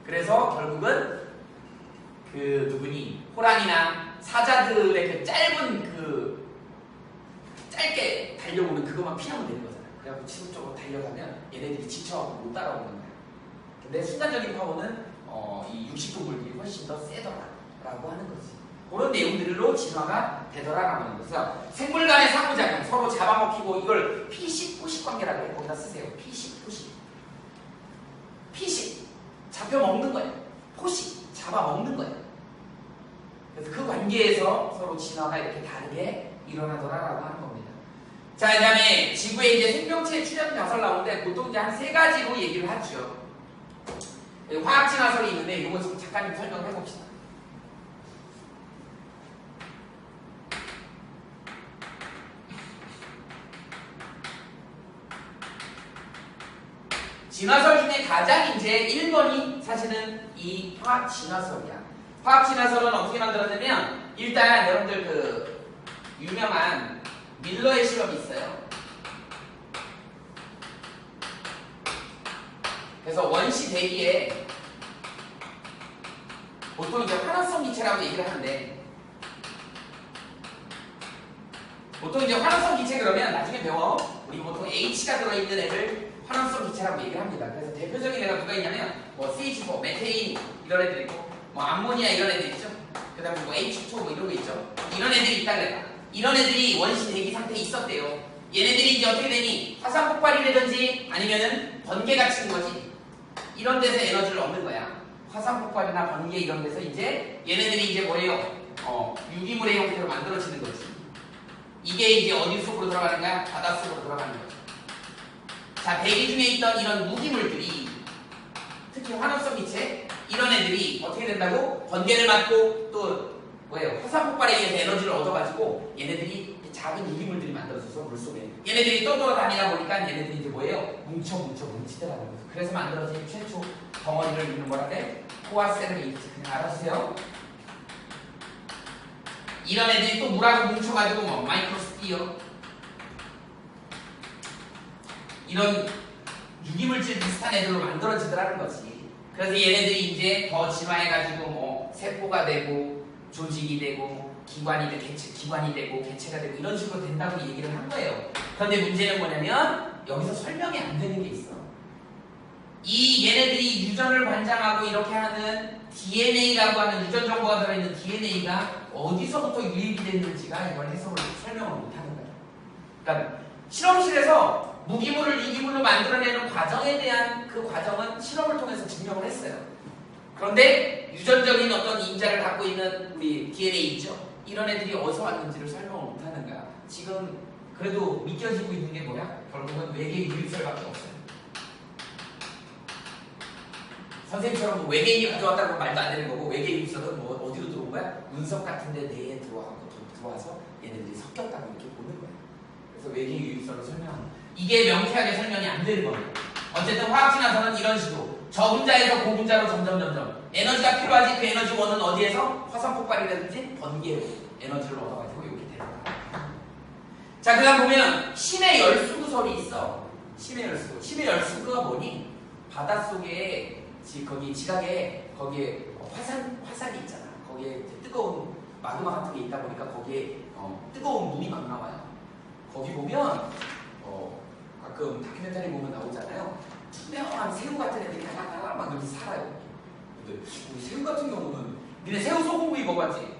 그래서 결국은 그 누구니 호랑이나 사자들의 그 짧게 달려오는 그것만 피하면 되는 거잖아요. 그래갖고 지속적으로 달려가면 얘네들이 지쳐하고 못 따라오는 거예요. 근데 순간적인 파워는 이 육식동물들이 훨씬 더 세더라라고 하는 거지. 그런 내용들로 진화가 되더라라고 하는 거죠. 생물 간의 상호작용, 서로 잡아먹히고 이걸 피식, 포식 관계라고 해요. 거기다 쓰세요. 피식, 포식. 피식, 잡혀먹는 거예요. 포식, 잡아먹는 거예요. 그래서 그 관계에서 서로 진화가 이렇게 다르게 일어나더라라고 하는 겁니다. 자, 그 다음에 지구에 이제 생명체 출현 가설 나오는데 보통 이제 한 3가지로 얘기를 하죠. 화학 진화설이 있는데 이거 좀 잠깐 설명을 해봅시다. 진화설 중에 가장 이제 1번이 사실은 이 화학 진화설이야. 화학 진화설은 어떻게 만들어지냐면 일단 여러분들 그 유명한 밀러의 실험이 있어요. 그래서 원시 대기에 보통 이제 환원성 기체라고 얘기를 하는데 보통 이제 환원성 기체 그러면 나중에 배워. 우리 보통 H가 들어있는 애를 환원성 기체라고 얘기를 합니다. 그래서 대표적인 애가 누가 있냐면 뭐 CH4, 메테인 이런 애들 있고 뭐 암모니아 이런 애들 있죠. 그 다음에 뭐 H2 뭐 이런 거 있죠. 이런 애들이 있다 그래요. 이런 애들이 원시 대기 상태에 있었대요. 얘네들이 이제 어떻게 되니? 화산 폭발이라든지 아니면은 번개가 치는 거지. 이런 데서 에너지를 얻는 거야. 화산 폭발이나 번개 이런 데서 이제 얘네들이 이제 뭐예요? 유기물의 형태로 만들어지는 거지. 이게 이제 어디 속으로 들어가는 거야? 바닷속으로 들어가는 거죠. 자, 대기 중에 있던 이런 무기물들이 특히 환원성 기체 이런 애들이 어떻게 된다고? 번개를 맞고 또 뭐예요? 화산 폭발에 의해서 에너지를 얻어가지고 얘네들이 작은 유기물들이 만들어져서 물속에 얘네들이 떠돌아다니다 보니까 얘네들이 이제 뭐예요? 뭉치더라고요. 그래서 만들어진 최초 덩어리를 이루는 뭐라 그래? 코아세르이트. 그냥 알아주세요. 이런 애들이 또 물하고 뭉쳐가지고 뭐 마이크로스피어 이런 유기물질 비슷한 애들로 만들어지더라는 거지. 그래서 얘네들이 이제 더 진화해가지고 뭐 세포가 되고 조직이 되고 기관이 되고 개체가 되고 이런 식으로 된다고 얘기를 한 거예요. 그런데 문제는 뭐냐면 여기서 설명이 안 되는 게 있어. 이 얘네들이 유전을 관장하고 이렇게 하는 DNA라고 하는 유전 정보가 들어있는 DNA가 어디서부터 유입이 됐는지가 이걸 해석을 설명을 못 하는 거예요. 그러니까 실험실에서 무기물을 유기물로 만들어내는 과정에 대한 그 과정은 실험을 통해서 증명을 했어요. 그런데 유전적인 어떤 인자를 갖고 있는 우리 DNA 있죠? 이런 애들이 어디서 왔는지를 설명을 못 하는 거야. 지금 그래도 믿겨지고 있는 게 뭐야? 결국은 외계 유입설밖에 없어요. 선생님처럼 뭐 외계인이 가져왔다고 말도 안 되는 거고 외계 유입설은 뭐 어디로 들어온 거야? 운석 같은 데 내에 들어와서 얘네들이 섞였다고 이렇게 보는 거야. 그래서 외계 유입설을 설명하는 거야. 이게 명쾌하게 설명이 안 되는 겁니다. 어쨌든 화학진화설은 이런 식으로 저분자에서 고분자로 점점 에너지가 필요하지. 그 에너지원은 어디에서? 화산 폭발이라든지 번개로 에너지를 얻어가지고 이렇게 되는 거야. 자, 그 다음 보면 심해 열수구설이 있어. 심해 열수구. 심해 열수구가 뭐니? 바닷속에 거기 지각에 거기에 화산이 있잖아. 거기에 뜨거운 마그마 같은 게 있다 보니까 거기에 뜨거운 물이 막 나와요. 거기 보면 가끔 다큐멘터리 보면 나오잖아요. 투명한 새우 같은 애들이 하나하나 막 여기 살아요. 근데 우리 새우 같은 경우는 니네 새우 소고기 먹어봤지?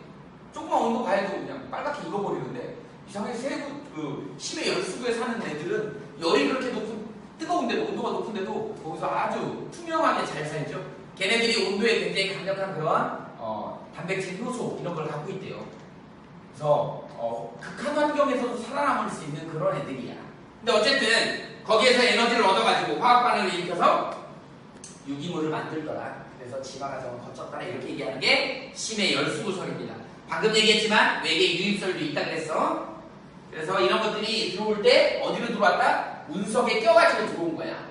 조금만 온도 가해도 그냥 빨갛게 익어버리는데 이상하게 새우 그 심해 열수구에 사는 애들은 열이 그렇게 뜨거운데도 온도가 높은데도 거기서 아주 투명하게 잘 살죠. 걔네들이 온도에 굉장히 강력한 그런 단백질 효소 이런 걸 갖고 있대요. 그래서 극한 환경에서도 살아남을 수 있는 그런 애들이야. 근데 어쨌든 거기에서 에너지를 얻어가지고 화학반응을 일으켜서 유기물을 만들더라. 그래서 진화 과정을 거쳤더라. 이렇게 얘기하는 게 심해 열수구설입니다. 방금 얘기했지만 외계 유입설도 있다 그랬어. 그래서 이런 것들이 들어올 때 어디로 들어왔다? 운석에 껴가지고 들어온 거야.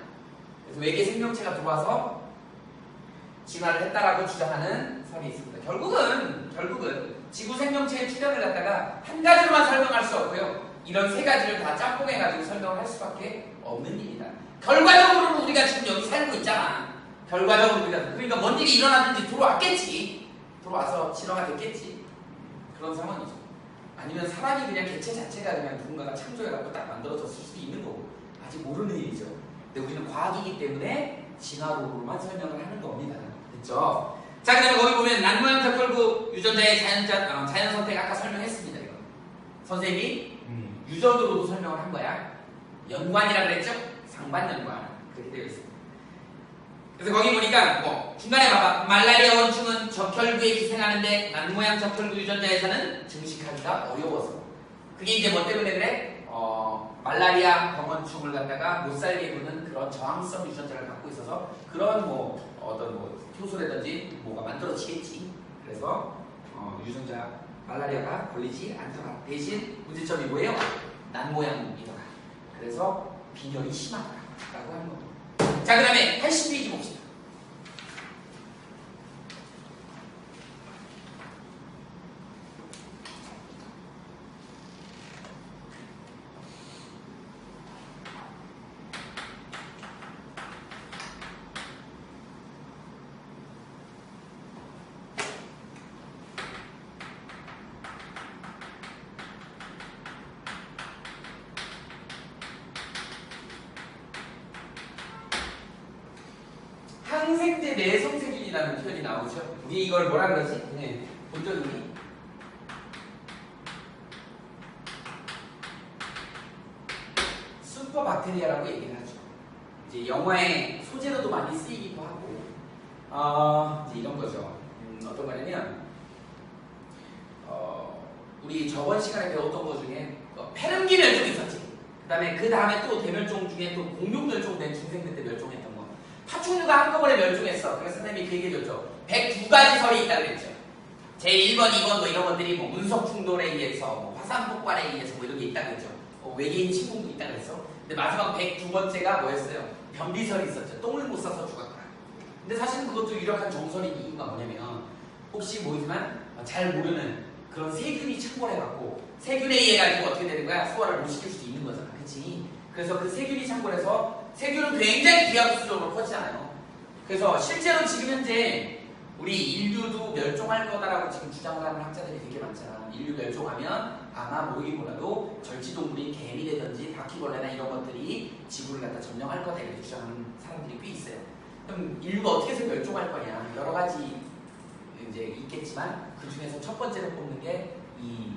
그래서 외계 생명체가 들어와서 진화를 했다라고 주장하는 설이 있습니다. 결국은 지구 생명체의 출현을 갖다가 한 가지로만 설명할 수 없고요. 이런 세 가지를 다 짬뽕해가지고 설명을 할 수밖에 없는 일이다. 결과적으로는 우리가 지금 여기 살고 있잖아. 결과적으로 그러니까 뭔 일이 일어나든지 들어왔겠지. 들어와서 진화가 됐겠지. 그런 상황이죠. 아니면 사람이 그냥 개체 자체가 그냥 누군가가 창조해갖고 딱 만들어졌을 수도 있는 거고 아직 모르는 일이죠. 근데 우리는 과학이기 때문에 진화론으로만 설명을 하는 겁니다. 됐죠? 자, 그 다음에 거기 보면 난모양 적혈구 유전자의 자연 선택 아까 설명했습니다. 이거 선생님이 유전으로도 설명을 한 거야. 연관이라 그랬죠? 상반연관 그렇게 되어 있습니다. 그래서 거기 보니까 뭐 중간에 봐봐. 말라리아 원충은 적혈구에 기생하는데 난모양 적혈구 유전자에서는 증식하기가 어려워서. 그게 이제 뭐 때문에 그래? 말라리아 병원충을 갖다가 못 살게 구는 그런 저항성 유전자를 갖고 있어서 그런 뭐 어떤 뭐 효소라든지 뭐가 만들어지겠지. 그래서 유전자 말라리아가 걸리지 않더라. 대신 문제점이 뭐예요? 난모양이더라. 그래서 빈혈이 심하다라고 하는 겁니다. 자, 그 다음에 80페이지 봅시다. 항생제 내성세균이라는 표현이 나오죠. 우리 이걸 뭐라 그러지? 네, 본전이 슈퍼박테리아라고 얘기를 하죠. 이제 영화의 소재로도 많이 쓰이기도 하고, 이제 이런 거죠. 어떤 거냐면, 우리 저번 시간에 배웠던 것 중에 페름기 멸종이 있었지. 그 다음에 또 대멸종 중에 또 공룡 멸종된 중생대 때 멸종했던 거. 파충류가 한꺼번에 멸종했어. 그래서 선생님이 그 얘기해줬죠. 102가지 설이 있다고 그랬죠. 제1번, 2번 뭐 이런 것들이 뭐 운석 충돌에 의해서, 뭐 화산 폭발에 의해서 뭐 이런 게 있다고 그랬죠. 외계인 침공도 있다고 그랬어. 근데 마지막 102번째가 뭐였어요? 변비설이 있었죠. 똥을 못 싸서 죽었다. 근데 사실은 그것도 유력한 정설인 이유가 뭐냐면, 혹시 모르지만 잘 모르는 그런 세균이 창궐해갖고 세균에 의해 가지고 어떻게 되는 거야? 소화를 못 시킬 수도 있는 거잖아. 그치? 그래서 그 세균이 창궐해서 세균은 굉장히 기하급수적으로 퍼지잖아요. 그래서 실제로 지금 현재 우리 인류도 멸종할 거다라고 지금 주장을 하는 학자들이 되게 많잖아. 인류 멸종하면 아마 모이고라도 절지동물인 개미라든지 바퀴벌레나 이런 것들이 지구를 갖다 점령할 거다 이렇게 주장하는 사람들이 꽤 있어요. 그럼 인류가 어떻게 해서 멸종할 거냐? 여러 가지 이제 있겠지만 그 중에서 첫 번째로 뽑는 게 이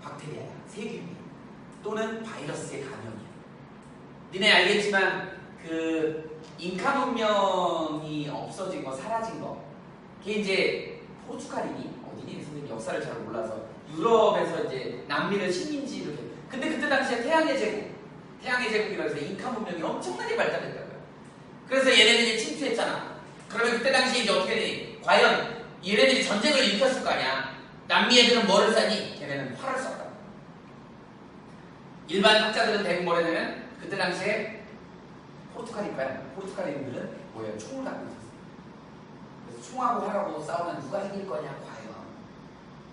박테리아야, 세균이야. 또는 바이러스의 감염이야. 니네 알겠지만 그 잉카 문명이 없어진 거, 사라진 거, 그게 이제 포르투갈이니 어디니 선생님 역사를 잘 몰라서 유럽에서 이제 남미를 식민지로 해. 근데 그때 당시에 태양의 제국이라고 해서 잉카 문명이 엄청나게 발달했다고요. 그래서 얘네들이 침투했잖아. 그러면 그때 당시에 이제 어떻게 되니? 과연 얘네들이 전쟁을 일으켰을 거 아니야. 남미 애들은 뭐를 쐈니? 걔네는 활을 쐈다. 일반 학자들은 대부분 뭐라 하냐면 그때 당시에 포르투갈인들은 뭐예요? 총을 갖고 있었어. 그래서 총하고 활하고 싸우면 누가 이길 거냐? 과연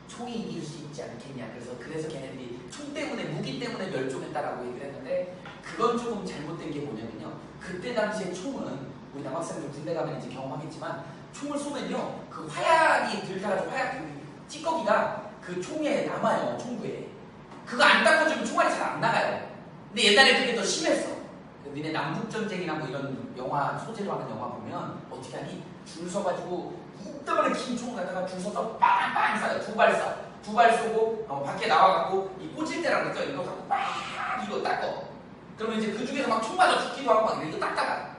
총이 이길 수 있지 않겠냐? 그래서 걔네들이 총 때문에, 무기 때문에 멸종했다라고 얘기를 했는데, 그건 조금 잘못된 게 뭐냐면요, 그때 당시에 총은 우리 남학생들 군대 가면 이제 경험하겠지만 총을 쏘면요 그 화약이 들켜가지고 화약 찌꺼기가 그 총에 남아요. 총구에. 그거 안 닦아주면 총알이 잘 안 나가요. 근데 옛날에 그게 더 심했어. 니네 남북전쟁이나 뭐 이런 영화 소재로 하는 영화 보면 어떻게 하니? 줄 서가지고 이따만한 긴 총을 갖다가 줄 서서 빵빵 쏴요. 두 발 쏘고 밖에 나와갖고 이 꽂을대라고 그랬죠. 이거 갖고 빵 이거 닦어. 그러면 이제 그 중에서 막 총 맞아 죽기도 하고 막 이거 닦다가,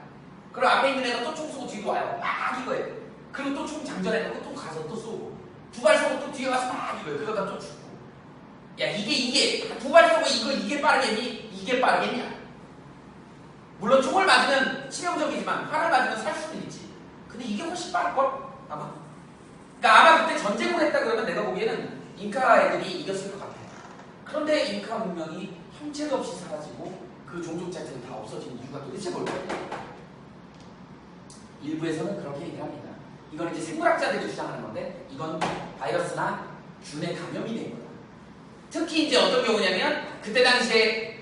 그럼 앞에 있는 애가 또 총 쏘고 뒤로 와요. 막 이거예요. 그리고 또 총 장전해놓고 또 가서 또 쏘고, 두 발 쏘고 또 뒤에 가서 막 이거예요. 그러다 또 죽고. 야, 이게 두 발 쏘고 이게 빠르겠니? 이게 빠르겠냐? 물론 총을 맞으면 치명적이지만 활을 맞으면 살 수도 있지. 근데 이게 훨씬 빠를걸? 아마. 그러니까 아마 그때 전쟁을 했다 그러면 내가 보기에는 잉카 애들이 이겼을 것 같아요. 그런데 잉카 문명이 형체도 없이 사라지고 그 종족 자체는 다 없어진 이유가 도대체 뭘까요? 일부에서는 그렇게 얘기를 합니다. 이건 이제 생물학자들이 주장하는 건데, 이건 바이러스나 균에 감염이 된 거다. 특히 이제 어떤 경우냐면, 그때 당시에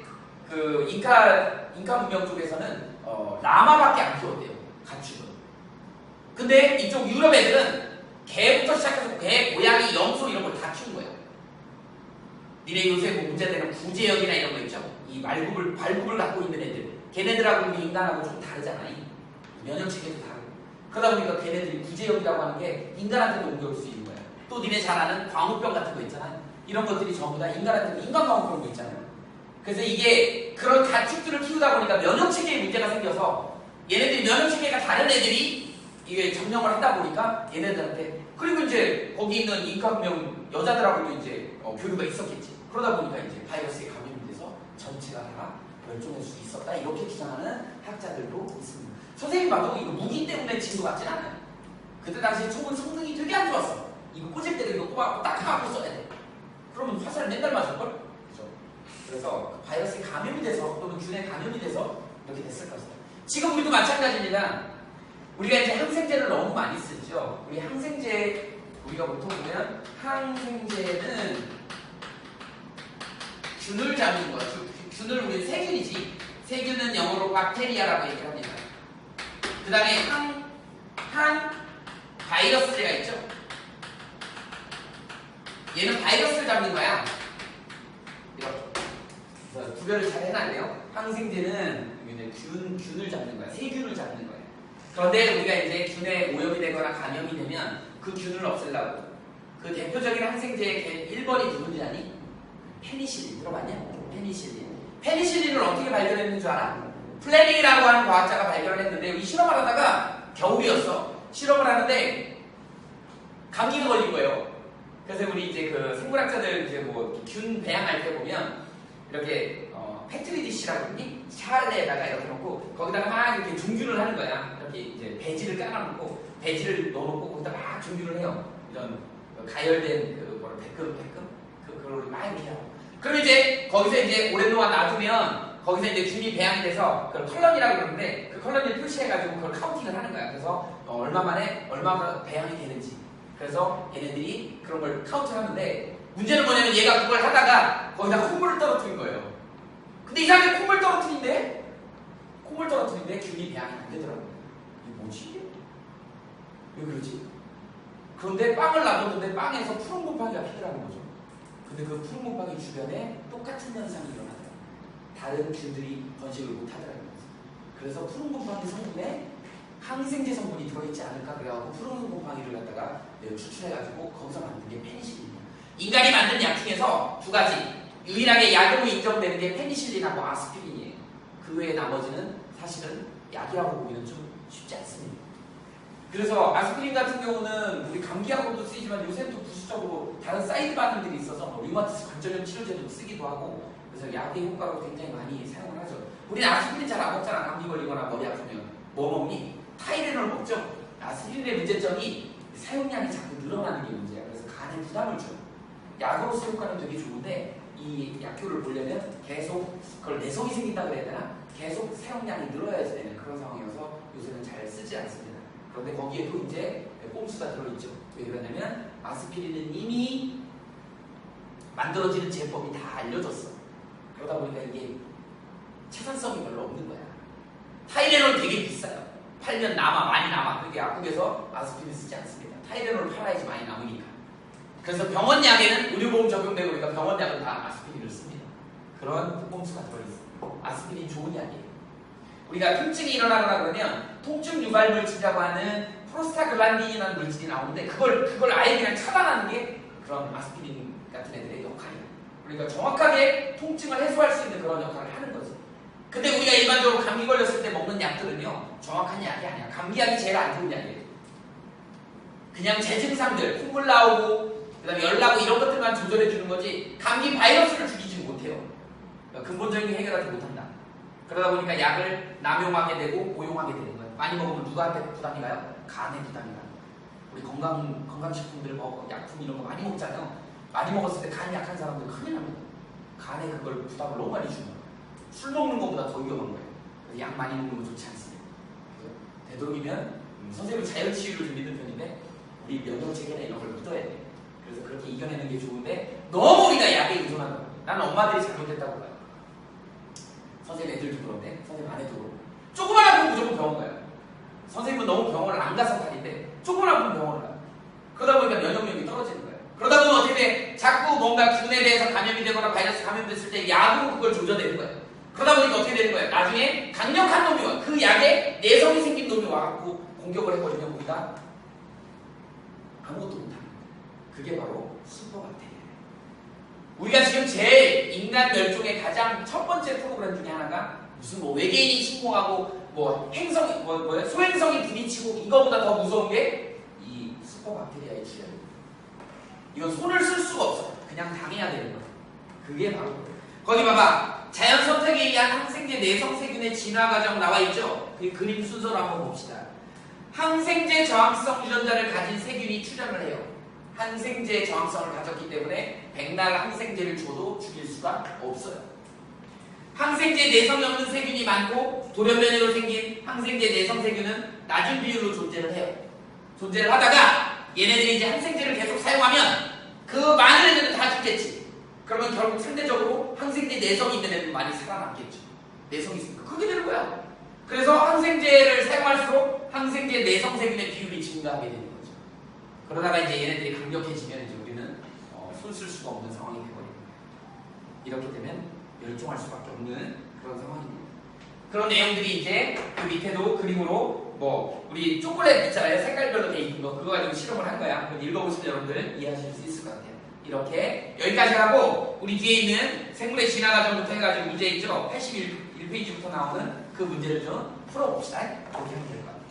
그 잉카 문명 쪽에서는 라마밖에 안 키웠대요. 가축은. 근데 이쪽 유럽 애들은 개부터 시작해서 개, 고양이, 염소 이런 걸 다 키운 거예요. 니네 요새 뭐 문제되는 구제역이나 이런 거 있죠? 이 발굽을 갖고 있는 애들. 걔네들하고 우리 인간하고 좀 다르잖아요. 면역 체계도 다르고. 그러다 보니까 걔네들이 구제역이라고 하는 게 인간한테도 옮겨올 수 있는 거예요. 또 니네 잘 아는 광우병 같은 거 있잖아요. 이런 것들이 전부 다 인간한테도 인간광우 그런 거 있잖아요. 그래서 이게 그런 가축들을 키우다 보니까 면역 체계에 문제가 생겨서 얘네들이 면역 체계가 다른 애들이 이게 점령을 하다 보니까 얘네들한테, 그리고 이제 거기 있는 잉카 문명 여자들하고도 이제 교류가 있었겠지. 그러다 보니까 이제 바이러스에 감염이 돼서 전체가 다 멸종할 수 있었다. 이렇게 주장하는 학자들도 있습니다. 선생님 봐도 이거 무기 때문에 진 것 같진 않아요. 그때 당시에 총은 성능이 되게 안 좋았어. 이거 꽂을 때도 이거 꼽아갖고 딱 하고 써야 돼. 그러면 화살 맨날 맞을걸? 그죠? 그래서 바이러스에 감염이 돼서 또는 균에 감염이 돼서 이렇게 됐을 것이다. 지금 우리도 마찬가지입니다. 우리가 이제 항생제를 너무 많이 쓰죠. 우리 항생제, 우리가 보통 보면 항생제는 균을 잡는 거야. 균을 우리 세균이지. 세균은 영어로 박테리아라고 얘기를 합니다. 그 다음에 바이러스제가 있죠. 얘는 바이러스를 잡는 거야. 이렇게 구별을 잘 해놔야 돼요. 항생제는 균을 잡는 거야. 세균을 잡는 거야. 그런데 우리가 이제 균에 오염이 되거나 감염이 되면 그 균을 없애려고 그 대표적인 항생제의 1번이 누군지 아니? 페니실린 들어봤냐? 페니실린. 페니실린을 어떻게 발견했는 줄 알아? 플레밍이라고 하는 과학자가 발견을 했는데 이 실험을 하다가 겨울이었어. 실험을 하는데 감기가 걸린 거예요. 그래서 우리 이제 그 생물학자들 이제 뭐 균 배양할 때 보면 이렇게 페트리 디시라고 있니? 샤알레에다가 이렇게 놓고 거기다가 막 이렇게 종균을 하는 거야. 이렇게 이제 배지를 깔아놓고 배지를 넣어놓고 거기다 막 종균을 해요. 이런 가열된 그 뭐라 백금 그걸 막 이렇게 해요. 그럼 이제 거기서 이제 오랜 동안 놔두면 거기서 이제 균이 배양이 돼서 그걸 컬러니라고 그러는데 그 컬러니를 표시해가지고 그걸 카운팅을 하는 거야. 그래서 얼마 만에 얼마나 배양이 되는지. 그래서 얘네들이 그런 걸 카운트하는데 문제는 뭐냐면 얘가 그걸 하다가 거기다 콧물을 떨어뜨린 거예요. 근데 이상하게 콧물 떨어뜨린데 균이 배양이 안 되더라고요. 이게 뭐지? 왜 그러지? 그런데 빵을 놔뒀는데 빵에서 푸른 곰팡이가 피더라는 거죠. 근데 그 푸른 곰팡이 주변에 똑같은 현상이 일어나더라고요. 다른 균들이 번식을 못하더라는 거죠. 그래서 푸른 곰팡이 성분에 항생제 성분이 들어있지 않을까 그래갖고 푸른 곰팡이를 갖다가 추출해가지고 거기서 만든 게 페니실린이에요. 인간이 만든 약 중에서 두 가지 유일하게 약으로 인정되는 게 페니실린하고 아스피린이에요. 그 외에 나머지는 사실은 약이라고 보기는 좀 쉽지 않습니다. 그래서 아스피린 같은 경우는 우리 감기약으로도 쓰이지만 요새는 또 부수적으로 다른 사이드 반응들이 있어서 류마티스 관절염 치료제도 쓰기도 하고 그래서 약의 효과로 굉장히 많이 사용을 하죠. 우리는 아스피린 잘 안 먹잖아. 감기 걸리거나 머리 아프면. 뭐 먹니? 타이레놀 먹죠. 아스피린의 문제점이 사용량이 자꾸 늘어나는 게 문제야. 그래서 간에 부담을 줘요. 약으로서 효과는 되게 좋은데 이 약효를 보려면 계속 그걸 내성이 생긴다 그래야 되나? 계속 사용량이 늘어야지 되는 그런 상황이어서 요새는 잘 쓰지 않습니다. 그런데 거기에도 이제 꼼수가 들어있죠. 왜 그러냐면 아스피린은 이미 만들어지는 제법이 다 알려졌어. 그러다 보니까 이게 채산성이 별로 없는 거야. 타이레놀 되게 비싸요. 팔면 많이 남아. 그러니까 약국에서 아스피린 쓰지 않습니다. 타이레놀 팔아야지 많이 남으니까. 그래서 병원 약에는 의료보험 적용되고 그러니까 병원 약은 다 아스피린을 씁니다. 그런 꼼수가 들어있어요. 아스피린 좋은 약이에요. 우리가 통증이 일어나거나 그러면 통증 유발 물질이라고 하는 프로스타글란딘이라는 물질이 나오는데 그걸 아예 그냥 차단하는 게 그런 아스피린 같은 애들의 역할이에요. 그러니까 정확하게 통증을 해소할 수 있는 그런 역할을 하는 거죠. 근데 우리가 일반적으로 감기 걸렸을 때 먹는 약들은요 정확한 약이 아니야. 감기약이 제일 안 좋은 약이에요. 그냥 재증상들, 콧물 나오고 그다음에 열 나고 이런 것들만 조절해 주는 거지 감기 바이러스를 죽이지 못해요. 그러니까 근본적인 게 해결하지 못한다. 그러다 보니까 약을 남용하게 되고 오용하게 되는 거예요. 많이 먹으면 누구한테 부담이 가요? 간에 부담이 가요. 우리 건강식품들 약품 이런 거 많이 먹잖아요. 많이 먹었을 때 간 약한 사람들 큰일 납니다. 간에 그걸 부담을 너무 많이 주는 거예요. 술 먹는 것보다 더 위험한 거예요. 그래서 약 많이 먹는 건 좋지 않습니다. 되도록이면 선생님은 자연치유를 좀 믿는 편인데 우리 면역체계나 이런 걸 믿어야 돼. 그래서 그렇게 이겨내는 게 좋은데 너무 우리가 약에 의존하는 거예요. 나는 엄마들이 잘못했다고 봐요. 선생님 애들도 그런데 선생님 아내도 그렇고 조금만 아프면 무조건 병원 가요. 선생님은 너무 병원을 안 가서 다닌데 조금만 아프면 병원을 가요. 그러다 보니까 면역력이 떨어지는 거예요. 그러다 보면 어떻게 돼? 자꾸 뭔가 균에 대해서 감염이 되거나 바이러스 감염됐을 때 약으로 그걸 조져내는 거예요. 그러다 보니까 어떻게 되는 거예요? 나중에 강력한 놈이 와. 그 약에 내성이 생긴 놈이 와갖고 공격을 해버리면 우리가 아무것도 못합니다. 그게 바로 슈퍼박테리아예요. 우리가 지금 제일 인간 멸종의 가장 첫 번째 프로그램 중에 하나가 무슨 뭐 외계인이 침공하고 뭐 행성이 소행성이 부딪히고 이거보다 더 무서운 게 이 슈퍼박테리아의 출현입니다. 이건 손을 쓸 수가 없어. 그냥 당해야 되는 거예요. 그게 바로 거기 봐봐. 자연 선택에 의한 항생제 내성세균의 진화 과정 나와 있죠? 그 그림 순서로 한번 봅시다. 항생제 저항성 유전자를 가진 세균이 출현을 해요. 항생제 저항성을 가졌기 때문에 백날 항생제를 줘도 죽일 수가 없어요. 항생제 내성이 없는 세균이 많고 돌연변이로 생긴 항생제 내성세균은 낮은 비율로 존재를 해요. 존재를 하다가 얘네들이 이제 항생제를 계속 사용하면 그 많은 애들은 다 죽겠지. 그러면 결국 상대적으로 항생제 내성이 있는 애들은 많이 살아남겠죠. 내성이 있으니까 그렇게 되는 거야. 그래서 항생제를 사용할수록 항생제 내성세균의 비율이 증가하게 되는 거죠. 그러다가 이제 얘네들이 강력해지면 이제 우리는 손 쓸 수가 없는 상황이 되어버립니다. 이렇게 되면 멸종할 수밖에 없는 그런 상황입니다. 그런 내용들이 이제 그 밑에도 그림으로 뭐 우리 초콜릿 있잖아요. 색깔별로 돼 있는 거 그거 가지고 실험을 한 거야. 그럼 읽어보시면 여러분들 이해하실 수 있을 것 같아요. 이렇게 여기까지 하고 우리 뒤에 있는 생물의 진화 과정부터 해가지고 문제 있죠. 81페이지부터 나오는 그 문제를 좀 풀어봅시다. 그렇게 하면 될 것 같아요.